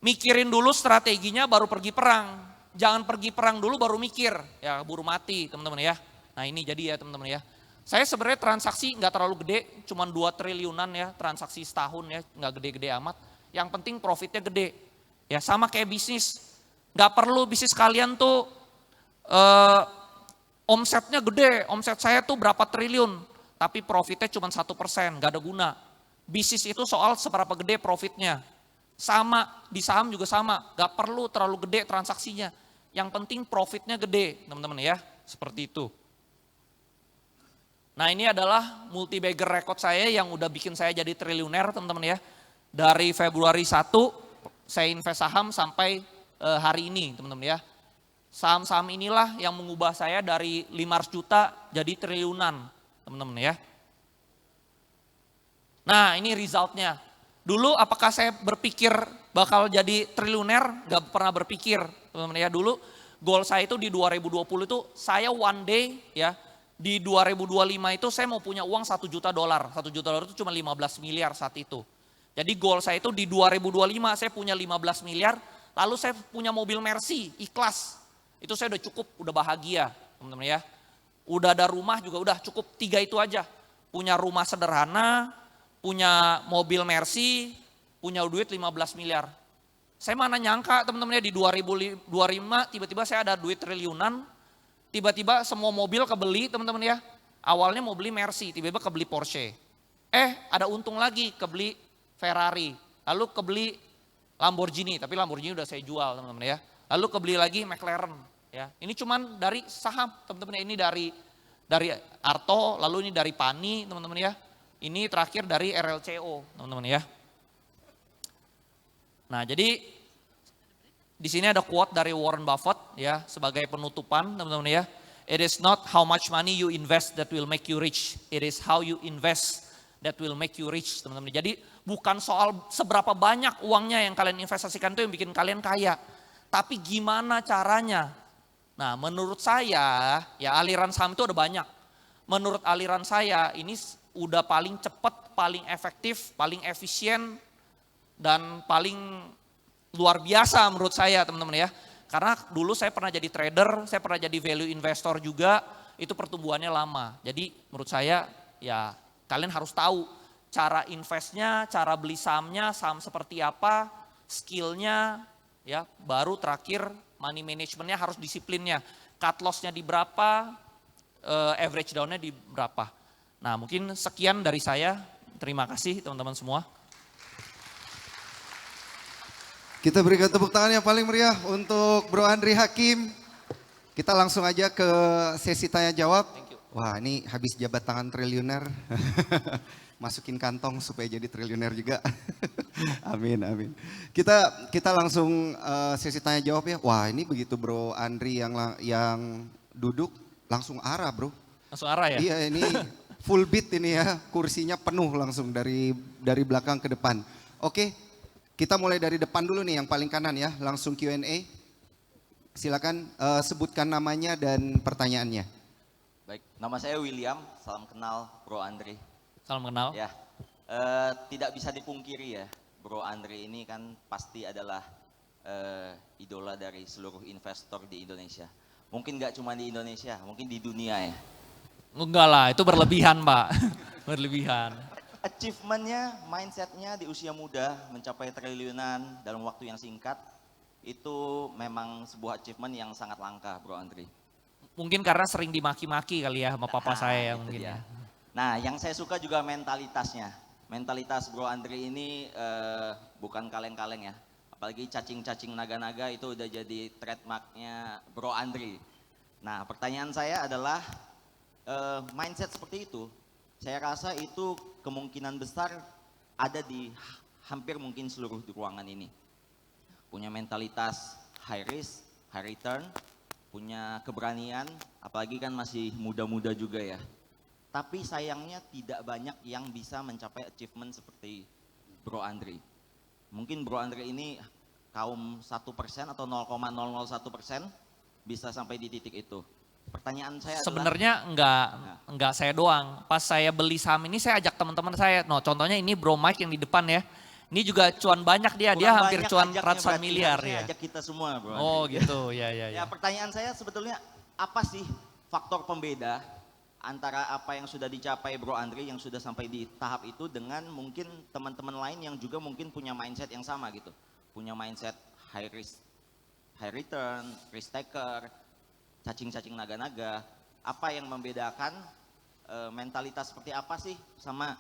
mikirin dulu strateginya baru pergi perang. Jangan pergi perang dulu baru mikir. Ya buru mati teman-teman ya. Nah ini jadi ya teman-teman ya. Saya sebenarnya transaksi nggak terlalu gede, cuma 2 triliunan ya transaksi setahun ya, nggak gede-gede amat. Yang penting profitnya gede. Ya sama kayak bisnis, nggak perlu bisnis kalian tuh omsetnya gede, omset saya tuh berapa triliun, tapi profitnya cuma 1%, nggak ada guna. Bisnis itu soal seberapa gede profitnya. Sama, di saham juga sama, nggak perlu terlalu gede transaksinya. Yang penting profitnya gede teman-teman ya, seperti itu. Nah ini adalah multi bagger record saya yang udah bikin saya jadi triliuner teman-teman ya. Dari Februari 1 saya invest saham sampai hari ini teman-teman ya. Saham-saham inilah yang mengubah saya dari 500 juta jadi triliunan teman-teman ya. Nah ini resultnya. Dulu apakah saya berpikir bakal jadi triliuner? Gak pernah berpikir teman-teman ya. Dulu goal saya itu di 2020 itu saya one day ya. Di 2025 itu saya mau punya uang 1 juta dolar. 1 juta dolar itu cuma 15 miliar saat itu. Jadi goal saya itu di 2025 saya punya 15 miliar. Lalu saya punya mobil Mercy, ikhlas. Itu saya udah cukup, udah bahagia teman-teman ya. Udah ada rumah juga udah cukup 3 itu aja. Punya rumah sederhana, punya mobil Mercy, punya duit 15 miliar. Saya mana nyangka teman-teman ya di 2025 tiba-tiba saya ada duit triliunan. Tiba-tiba semua mobil kebeli teman-teman ya. Awalnya mau beli Mercy, tiba-tiba kebeli Porsche. Ada untung lagi kebeli Ferrari. Lalu kebeli Lamborghini, tapi Lamborghini udah saya jual teman-teman ya. Lalu kebeli lagi McLaren. Ya, ini cuman dari saham, teman-teman ya. Ini dari Arto, lalu ini dari Pani, teman-teman ya. Ini terakhir dari RLCO, teman-teman ya. Nah, jadi di sini ada quote dari Warren Buffett ya sebagai penutupan, teman-teman ya. It is not how much money you invest that will make you rich. It is how you invest that will make you rich, teman-teman. Jadi bukan soal seberapa banyak uangnya yang kalian investasikan itu yang bikin kalian kaya. Tapi gimana caranya? Nah, menurut saya ya aliran saham itu ada banyak. Menurut aliran saya ini udah paling cepat, paling efektif, paling efisien, dan paling luar biasa menurut saya teman-teman ya. Karena dulu saya pernah jadi trader, saya pernah jadi value investor juga, itu pertumbuhannya lama. Jadi menurut saya ya kalian harus tahu cara investnya, cara beli sahamnya, saham seperti apa, skillnya, ya baru terakhir money managementnya harus disiplinnya. Cut loss-nya di berapa, average down-nya di berapa. Nah mungkin sekian dari saya, terima kasih teman-teman semua. Kita berikan tepuk tangan yang paling meriah untuk Bro Andri Hakim. Kita langsung aja ke sesi tanya jawab. Wah ini habis jabat tangan triliuner. Masukin kantong supaya jadi triliuner juga. Amin, amin. Kita langsung sesi tanya jawab ya. Wah ini begitu Bro Andri yang duduk langsung arah bro. Langsung arah ya? Iya ini full beat ini ya. Kursinya penuh langsung dari belakang ke depan. Oke. Kita mulai dari depan dulu nih yang paling kanan ya, langsung Q&A. Silakan sebutkan namanya dan pertanyaannya. Baik, nama saya William, salam kenal Bro Andri. Salam kenal. Ya, tidak bisa dipungkiri ya, Bro Andri ini kan pasti adalah idola dari seluruh investor di Indonesia. Mungkin nggak cuma di Indonesia, mungkin di dunia ya. Enggak lah, itu berlebihan Pak. Berlebihan. Achievementnya, mindsetnya di usia muda mencapai triliunan dalam waktu yang singkat itu memang sebuah achievement yang sangat langka Bro Andri. Mungkin karena sering dimaki-maki kali ya sama papa saya itu mungkin dia. ya. Nah yang saya suka juga mentalitasnya. Mentalitas Bro Andri ini bukan kaleng-kaleng ya. Apalagi cacing-cacing naga-naga itu udah jadi trademarknya Bro Andri. Nah pertanyaan saya adalah mindset seperti itu. Saya rasa itu kemungkinan besar ada di hampir mungkin seluruh di ruangan ini. Punya mentalitas high risk, high return, punya keberanian, apalagi kan masih muda-muda juga ya. Tapi sayangnya tidak banyak yang bisa mencapai achievement seperti Bro Andri. Mungkin Bro Andri ini kaum 1% atau 0,001% bisa sampai di titik itu. Pertanyaan saya sebenarnya enggak saya doang. Pas saya beli saham ini saya ajak teman-teman saya. No, contohnya ini Bro Mike yang di depan ya. Ini juga cuan banyak dia hampir cuan ratusan miliar ya. Ajak kita semua Bro. Oh gitu, ya. Ya pertanyaan saya sebetulnya apa sih faktor pembeda antara apa yang sudah dicapai Bro Andri yang sudah sampai di tahap itu dengan mungkin teman-teman lain yang juga mungkin punya mindset yang sama gitu. Punya mindset high risk, high return, risk taker, cacing-cacing naga-naga, apa yang membedakan mentalitas seperti apa sih sama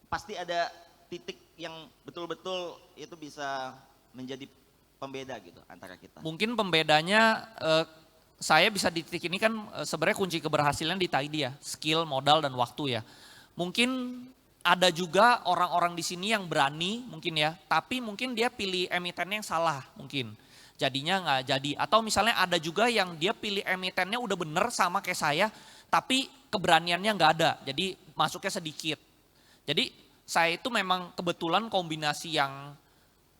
pasti ada titik yang betul-betul itu bisa menjadi pembeda gitu antara kita. Mungkin pembedanya saya bisa di titik ini kan sebenarnya kunci keberhasilan di tadi ya, skill, modal dan waktu ya. Mungkin ada juga orang-orang di sini yang berani mungkin ya, tapi mungkin dia pilih emitennya yang salah mungkin. Jadinya nggak jadi. Atau misalnya ada juga yang dia pilih emitennya udah bener sama kayak saya, tapi keberaniannya nggak ada, jadi masuknya sedikit. Jadi saya itu memang kebetulan kombinasi yang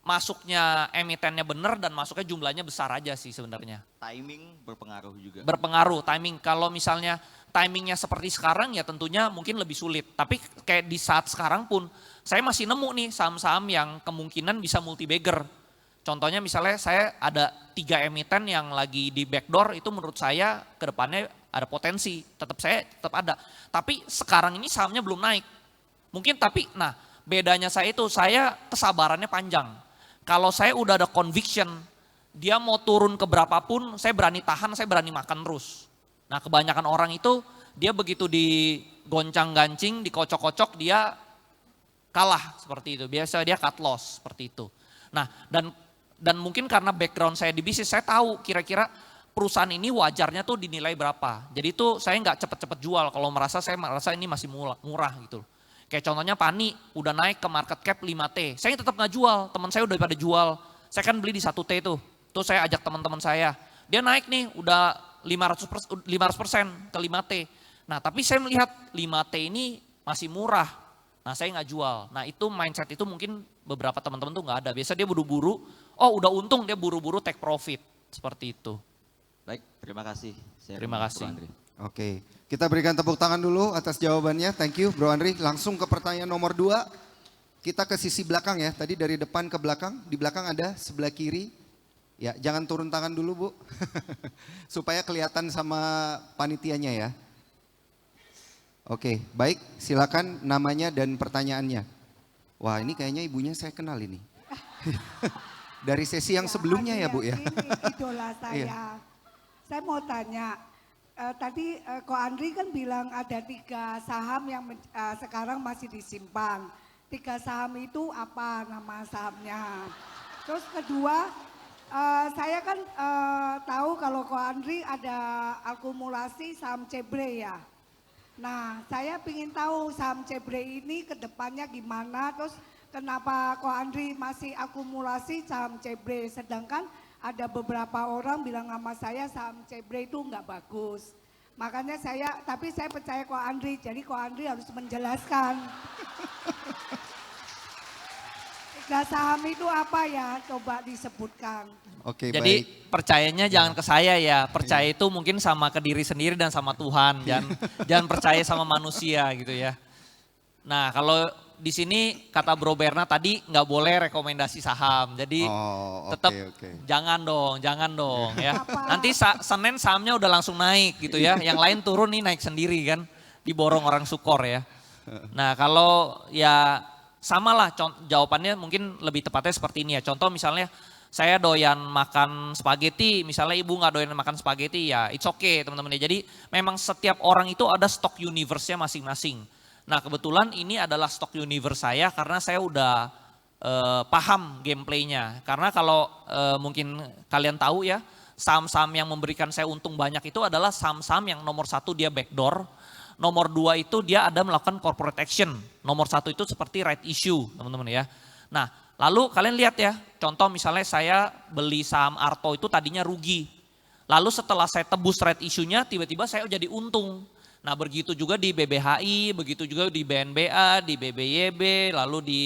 masuknya emitennya bener dan masuknya jumlahnya besar aja sih sebenarnya. Timing berpengaruh juga. Berpengaruh timing, kalau misalnya timingnya seperti sekarang ya tentunya mungkin lebih sulit. Tapi kayak di saat sekarang pun saya masih nemu nih saham-saham yang kemungkinan bisa multi bagger. Contohnya misalnya saya ada 3 emiten yang lagi di backdoor itu menurut saya ke depannya ada potensi, tetap ada. Tapi sekarang ini sahamnya belum naik. Mungkin tapi nah bedanya saya itu saya kesabarannya panjang. Kalau saya udah ada conviction, dia mau turun ke berapapun saya berani tahan, saya berani makan terus. Nah kebanyakan orang itu dia begitu digoncang-gancing, dikocok-kocok dia kalah seperti itu. Biasa dia cut loss seperti itu. Nah dan mungkin karena background saya di bisnis, saya tahu kira-kira perusahaan ini wajarnya tuh dinilai berapa. Jadi itu saya nggak cepet-cepet jual kalau saya merasa ini masih murah gitu. Kayak contohnya Pani udah naik ke market cap 5T. Saya tetap nggak jual, teman saya udah pada jual. Saya kan beli di 1T tuh. Tuh saya ajak teman-teman saya. Dia naik nih udah 500% ke 5T. Nah tapi saya melihat 5T ini masih murah. Nah saya nggak jual. Nah itu mindset itu mungkin beberapa teman-teman tuh nggak ada. Biasa dia buru-buru, oh udah untung dia buru-buru take profit. Seperti itu. Baik, terima kasih. Terima kasih. Bro Andri. Oke, kita berikan tepuk tangan dulu atas jawabannya. Thank you Bro Andri. Langsung ke pertanyaan nomor 2. Kita ke sisi belakang ya. Tadi dari depan ke belakang. Di belakang ada sebelah kiri. Ya, jangan turun tangan dulu Bu. Supaya kelihatan sama panitianya ya. Oke, baik. Silakan namanya dan pertanyaannya. Wah, ini kayaknya ibunya saya kenal ini. Dari sesi yang sebelumnya ya Bu ya. Ini idola saya. Iya. Saya mau tanya, tadi Ko Andri kan bilang ada 3 saham yang sekarang masih disimpan. 3 saham itu apa nama sahamnya? Terus kedua, saya kan tahu kalau Ko Andri ada akumulasi saham Cebre ya. Nah, saya ingin tahu saham Cebre ini ke depannya gimana, terus kenapa Ko Andri masih akumulasi saham Cebre, sedangkan ada beberapa orang bilang sama saya saham Cebre itu enggak bagus. Makanya tapi saya percaya Ko Andri, jadi Ko Andri harus menjelaskan. 3 saham itu apa ya, coba disebutkan. Oke, Jadi baik. percayanya jangan ke saya ya, percaya itu mungkin sama ke diri sendiri dan sama Tuhan, jangan percaya sama manusia gitu ya. Nah kalau di sini kata Bro Berna tadi nggak boleh rekomendasi saham, jadi tetap jangan dong ya. Nanti Senin sahamnya udah langsung naik gitu ya, yang lain turun nih naik sendiri kan, diborong orang sukor ya. Nah kalau ya samalah jawabannya mungkin lebih tepatnya seperti ini ya. Contoh misalnya saya doyan makan spaghetti, misalnya ibu nggak doyan makan spaghetti ya it's okay teman-teman ya. Jadi memang setiap orang itu ada stock universe-nya masing-masing. Nah kebetulan ini adalah stock universe saya karena saya udah paham gameplaynya. Karena kalau mungkin kalian tahu ya, saham-saham yang memberikan saya untung banyak itu adalah saham-saham yang nomor 1 dia backdoor, nomor 2 itu dia ada melakukan corporate action, nomor 1 itu seperti right issue teman-teman ya. Nah lalu kalian lihat ya, contoh misalnya saya beli saham Arto itu tadinya rugi. Lalu setelah saya tebus right issue-nya tiba-tiba saya jadi untung. Nah begitu juga di BBHI, begitu juga di BNBA, di BBYB, lalu di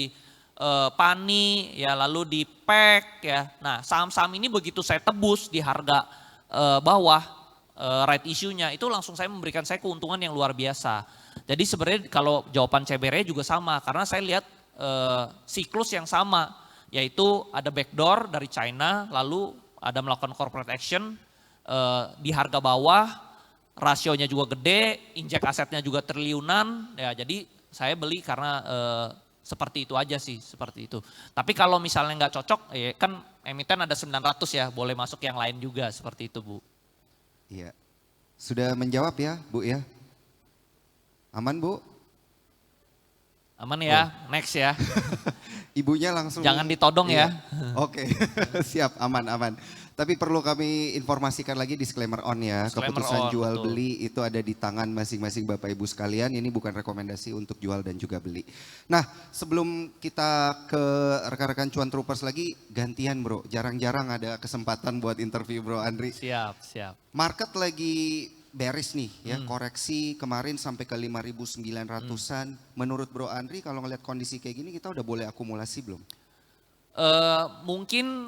Pani, ya lalu di PEK ya. Nah saham-saham ini begitu saya tebus di harga bawah right issue-nya itu langsung saya memberikan saya keuntungan yang luar biasa. Jadi sebenarnya kalau jawaban CBRE juga sama karena saya lihat siklus yang sama yaitu ada backdoor dari China lalu ada melakukan corporate action di harga bawah. Rasionya juga gede, injek asetnya juga triliunan, ya jadi saya beli karena seperti itu aja sih, seperti itu. Tapi kalau misalnya nggak cocok, ya kan emiten ada 900 ya, boleh masuk yang lain juga seperti itu Bu. Iya, sudah menjawab ya Bu ya? Aman Bu? Aman ya, next ya. Ibunya langsung. Jangan ditodong ya. Oke, siap, aman. Tapi perlu kami informasikan lagi disclaimer on ya. Disclaimer Keputusan on, jual betul. beli itu ada di tangan masing-masing Bapak Ibu sekalian. Ini bukan rekomendasi untuk jual dan juga beli. Nah sebelum kita ke rekan-rekan Cuan Troopers lagi, gantian Bro. Jarang-jarang ada kesempatan buat interview Bro Andri. Siap. Market lagi bearish nih ya, koreksi kemarin sampai ke 5.900-an. Menurut Bro Andri kalau ngeliat kondisi kayak gini kita udah boleh akumulasi belum? Mungkin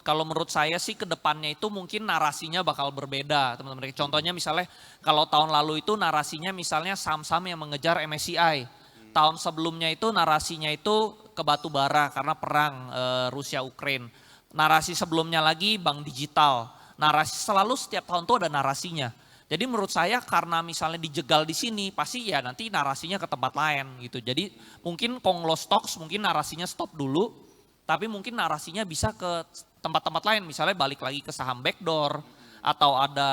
kalau menurut saya sih ke depannya itu mungkin narasinya bakal berbeda teman-teman. Contohnya misalnya kalau tahun lalu itu narasinya misalnya saham-saham yang mengejar MSCI. Tahun sebelumnya itu narasinya itu ke batu bara karena perang Rusia Ukraine. Narasi sebelumnya lagi bank digital. Narasi selalu setiap tahun tuh ada narasinya. Jadi menurut saya karena misalnya dijegal di sini pasti ya nanti narasinya ke tempat lain gitu. Jadi mungkin Konglo Stocks mungkin narasinya stop dulu tapi mungkin narasinya bisa ke tempat-tempat lain. Misalnya balik lagi ke saham backdoor atau ada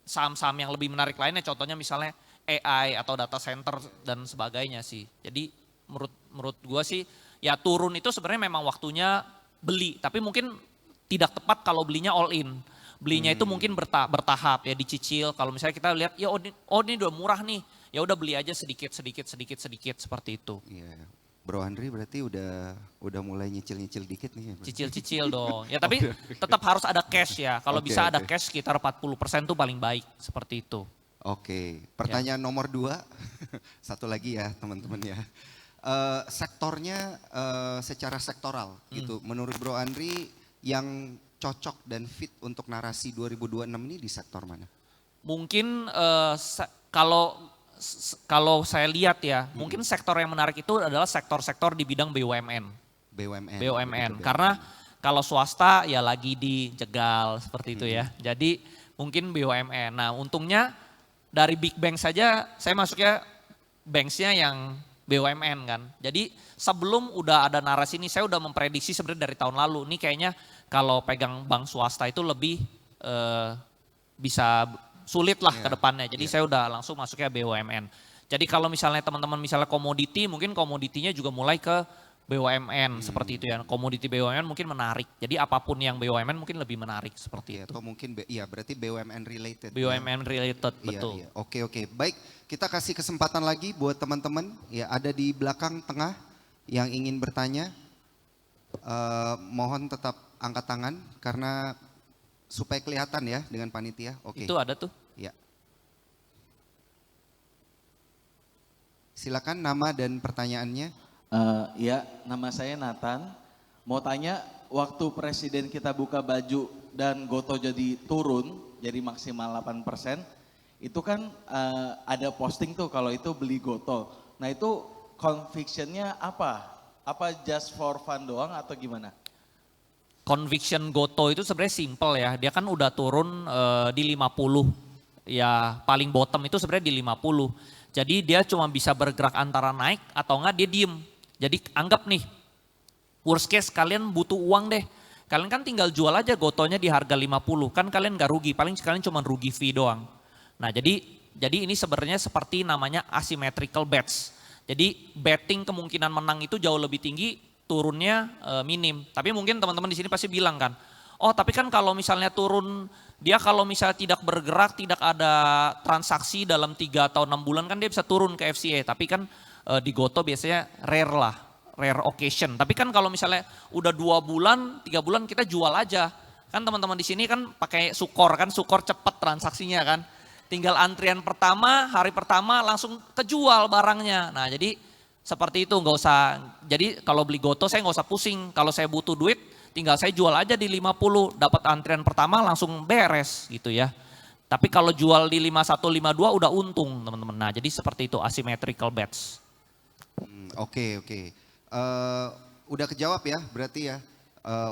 saham-saham yang lebih menarik lainnya contohnya misalnya AI atau data center dan sebagainya sih. Jadi menurut gue sih ya turun itu sebenarnya memang waktunya beli tapi mungkin tidak tepat kalau belinya all in. Belinya itu mungkin bertahap ya, dicicil. Kalau misalnya kita lihat ya oh ini udah murah nih, ya udah beli aja sedikit seperti itu. Iya. Bro Andri berarti udah mulai nyicil-nyicil dikit nih ya. Bro? Cicil-cicil dong. Ya tapi tetap harus ada cash ya. Kalau bisa ada cash sekitar 40% tuh paling baik seperti itu. Oke, pertanyaan nomor 2, satu lagi ya teman-teman ya. Sektornya secara sektoral gitu. Menurut Bro Andri yang cocok dan fit untuk narasi 2026 ini di sektor mana? Mungkin kalau saya lihat ya, mungkin sektor yang menarik itu adalah sektor-sektor di bidang BUMN. BUMN. Karena kalau swasta ya lagi dijegal seperti itu ya. Jadi mungkin BUMN. Nah untungnya dari big bank saja saya masuknya banksnya yang BUMN kan. Jadi sebelum udah ada narasi ini saya udah memprediksi sebenarnya dari tahun lalu. Ini kayaknya kalau pegang bank swasta itu lebih bisa sulit lah ke depannya. Jadi saya udah langsung masuknya BUMN. Jadi kalau misalnya teman-teman misalnya komoditi, mungkin komoditinya juga mulai ke BUMN seperti itu ya. Komoditi BUMN mungkin menarik. Jadi apapun yang BUMN mungkin lebih menarik seperti itu. Atau mungkin berarti BUMN related. BUMN related, betul. Iya. Oke. Baik, kita kasih kesempatan lagi buat teman-teman ya ada di belakang tengah yang ingin bertanya. Mohon tetap angkat tangan karena supaya kelihatan ya dengan panitia. Oke. Itu ada tuh. Ya. Silakan nama dan pertanyaannya. Ya, nama saya Nathan. Mau tanya, waktu presiden kita buka baju dan Goto jadi turun, jadi maksimal 8%, itu kan ada posting tuh kalau itu beli Goto. Nah itu convictionnya apa? Apa just for fun doang atau gimana? Conviction Goto itu sebenarnya simple ya. Dia kan udah turun di 50. Ya paling bottom itu sebenarnya di 50. Jadi dia cuma bisa bergerak antara naik atau enggak dia diem. Jadi anggap nih, worst case kalian butuh uang deh. Kalian kan tinggal jual aja Gotonya di harga 50. Kan kalian gak rugi, paling kalian cuma rugi fee doang. Nah jadi ini sebenarnya seperti namanya asymmetrical bets. Jadi betting kemungkinan menang itu jauh lebih tinggi, turunnya minim. Tapi mungkin teman-teman di sini pasti bilang kan, oh tapi kan kalau misalnya turun, dia kalau misalnya tidak bergerak, tidak ada transaksi dalam 3 atau 6 bulan kan dia bisa turun ke FCA. Tapi kan di Goto biasanya rare occasion. Tapi kan kalau misalnya udah 2 bulan, 3 bulan kita jual aja. Kan teman-teman di sini kan pakai Sukor kan, Sukor cepet transaksinya kan. Tinggal antrian pertama, hari pertama langsung kejual barangnya. Nah jadi seperti itu nggak usah, jadi kalau beli Goto saya nggak usah pusing. Kalau saya butuh duit tinggal saya jual aja di 50, dapat antrian pertama langsung beres gitu ya. Tapi kalau jual di 51, 52 udah untung teman-teman. Nah jadi seperti itu asymmetrical bets. Oke. Udah kejawab ya berarti ya.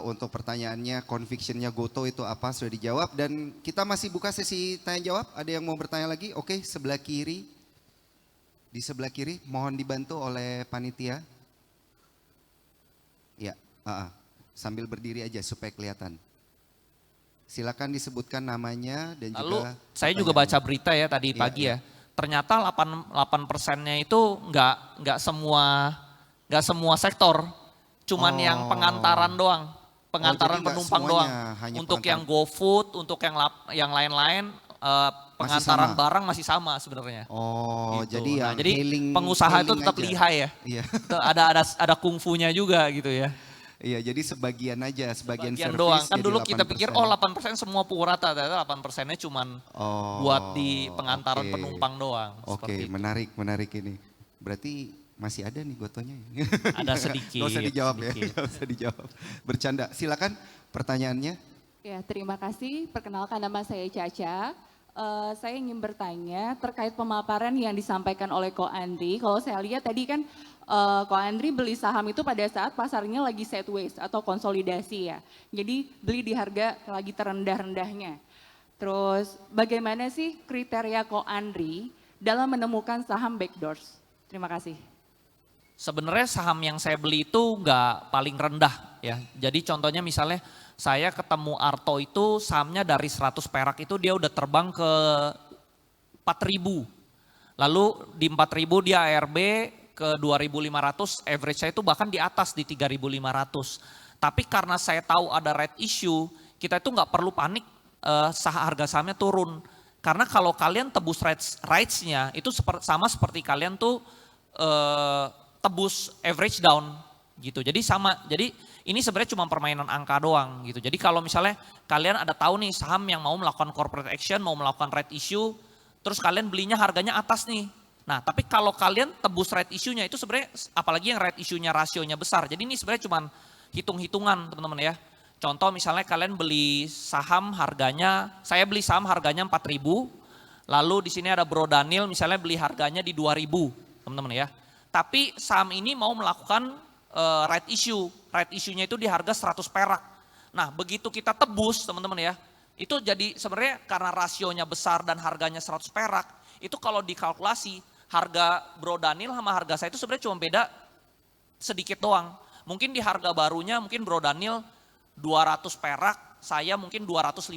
Untuk pertanyaannya convictionnya Goto itu apa sudah dijawab dan kita masih buka sesi tanya jawab. Ada yang mau bertanya lagi? Oke, sebelah kiri. Di sebelah kiri mohon dibantu oleh panitia. Ya, sambil berdiri aja supaya kelihatan. Silakan disebutkan namanya dan Lalu juga saya juga baca berita ya tadi pagi ya. Ternyata 8%-nya itu nggak semua sektor. Cuman yang pengantaran doang, pengantaran penumpang doang. Untuk yang GoFood, untuk yang lain-lain, pengantaran barang masih sama sebenarnya. Oh, gitu. jadi ya. Jadi pengusaha itu tetap lihai ya. Iya. Ada kungfunya juga gitu ya. Iya, jadi sebagian aja, sebagian service doang. Kan jadi dulu kita 8%. pikir 8% semua pukul rata, ternyata 8%-nya cuman buat di pengantaran penumpang doang. Oke, menarik ini. Berarti masih ada nih Gotonya. Ada sedikit. Gak usah dijawab sedikit. ya, gak usah dijawab. Bercanda. Silakan pertanyaannya. Ya, terima kasih. Perkenalkan nama saya Caca. Saya ingin bertanya terkait pemaparan yang disampaikan oleh Ko Andri. Kalau saya lihat tadi kan Ko Andri beli saham itu pada saat pasarnya lagi sideways atau konsolidasi ya. Jadi beli di harga lagi terendah-rendahnya. Terus bagaimana sih kriteria Ko Andri dalam menemukan saham backdoors? Terima kasih. Sebenarnya saham yang saya beli itu nggak paling rendah ya. Jadi contohnya misalnya saya ketemu Arto itu sahamnya dari 100 perak itu dia udah terbang ke 4.000. Lalu di 4.000 dia ARB ke 2.500, average saya itu bahkan di atas di 3.500. Tapi karena saya tahu ada red issue, kita itu nggak perlu panik harga sahamnya turun. Karena kalau kalian tebus rights-nya itu sama seperti kalian tuh tebus average down gitu. Jadi sama, jadi ini sebenarnya cuma permainan angka doang gitu. Jadi kalau misalnya kalian ada tahu nih saham yang mau melakukan corporate action, mau melakukan red issue, terus kalian belinya harganya atas nih. Nah tapi kalau kalian tebus red issue-nya itu sebenarnya, apalagi yang red issue-nya rasionya besar. Jadi ini sebenarnya cuma hitung-hitungan teman-teman ya. Contoh misalnya kalian beli saham harganya, saya beli saham harganya 4.000, lalu di sini ada Bro Daniel misalnya beli harganya di 2.000 teman-teman ya. Tapi saham ini mau melakukan right issue, right issue-nya itu di harga 100 perak. Nah begitu kita tebus teman-teman ya, itu jadi sebenarnya karena rasionya besar dan harganya 100 perak, itu kalau dikalkulasi harga Bro Daniel sama harga saya itu sebenarnya cuma beda sedikit doang. Mungkin di harga barunya mungkin Bro Daniel 200 perak, saya mungkin 250,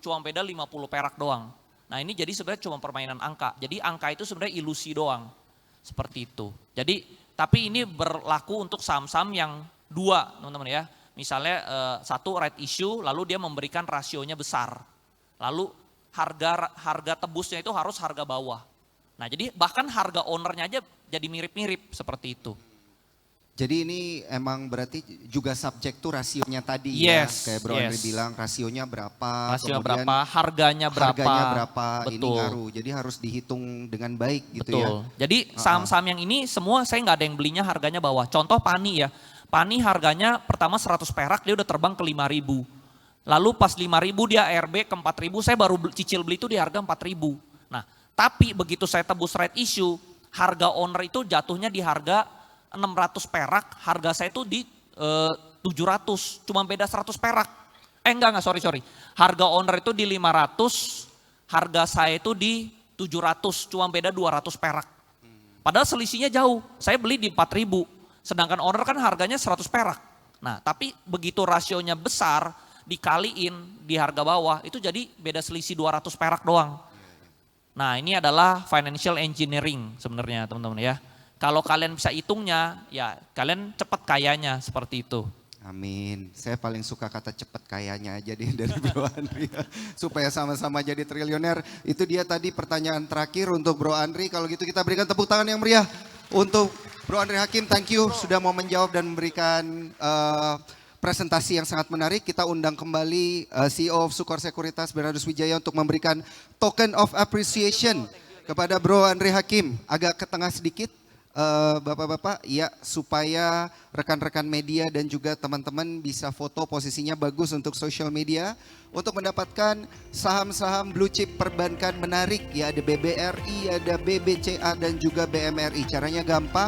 cuma beda 50 perak doang. Nah ini jadi sebenarnya cuma permainan angka, jadi angka itu sebenarnya ilusi doang, seperti itu. Jadi tapi ini berlaku untuk saham-saham yang dua teman-teman ya. Misalnya satu right issue, lalu dia memberikan rasionya besar. Lalu harga tebusnya itu harus harga bawah. Nah jadi bahkan harga ownernya aja jadi mirip-mirip seperti itu. Jadi ini emang berarti juga subjek tuh rasionya tadi Yes, ya. Kayak Bro Andri bilang rasionya berapa, Rasionya kemudian berapa, harganya berapa. ini Betul. ngaruh. Jadi harus dihitung dengan baik gitu Betul. ya. Jadi saham-saham yang ini semua saya nggak ada yang belinya harganya bawah. Contoh Pani ya. Pani harganya pertama 100 perak dia udah terbang ke 5.000. Lalu pas 5.000 dia ARB ke 4.000, saya baru cicil beli itu di harga 4.000. Nah tapi begitu saya tebus right issue, harga owner itu jatuhnya di harga 600 perak, harga saya itu di 700, cuma beda 100 perak. Enggak, sorry. Harga owner itu di 500, harga saya itu di 700, cuma beda 200 perak. Padahal selisihnya jauh, saya beli di 4.000, sedangkan owner kan harganya 100 perak. Nah tapi begitu rasionya besar, dikaliin di harga bawah, itu jadi beda selisih 200 perak doang. Nah ini adalah financial engineering sebenarnya teman-teman ya. Kalau kalian bisa hitungnya, ya kalian cepat kayanya seperti itu. Amin. Saya paling suka kata cepat kayanya aja deh dari Bro Andri. Supaya sama-sama jadi triliuner. Itu dia tadi pertanyaan terakhir untuk Bro Andri. Kalau gitu kita berikan tepuk tangan yang meriah untuk Bro Andri Hakim. Thank you sudah mau menjawab dan memberikan presentasi yang sangat menarik. Kita undang kembali CEO of Sukor Sekuritas Bernardus Wijaya untuk memberikan token of appreciation kepada Bro Andri Hakim. Agak ke tengah sedikit. Bapak-bapak, ya supaya rekan-rekan media dan juga teman-teman bisa foto posisinya bagus untuk social media. Untuk mendapatkan saham-saham blue chip perbankan menarik, ya ada BBRI, ada BBCA dan juga BMRI. Caranya gampang,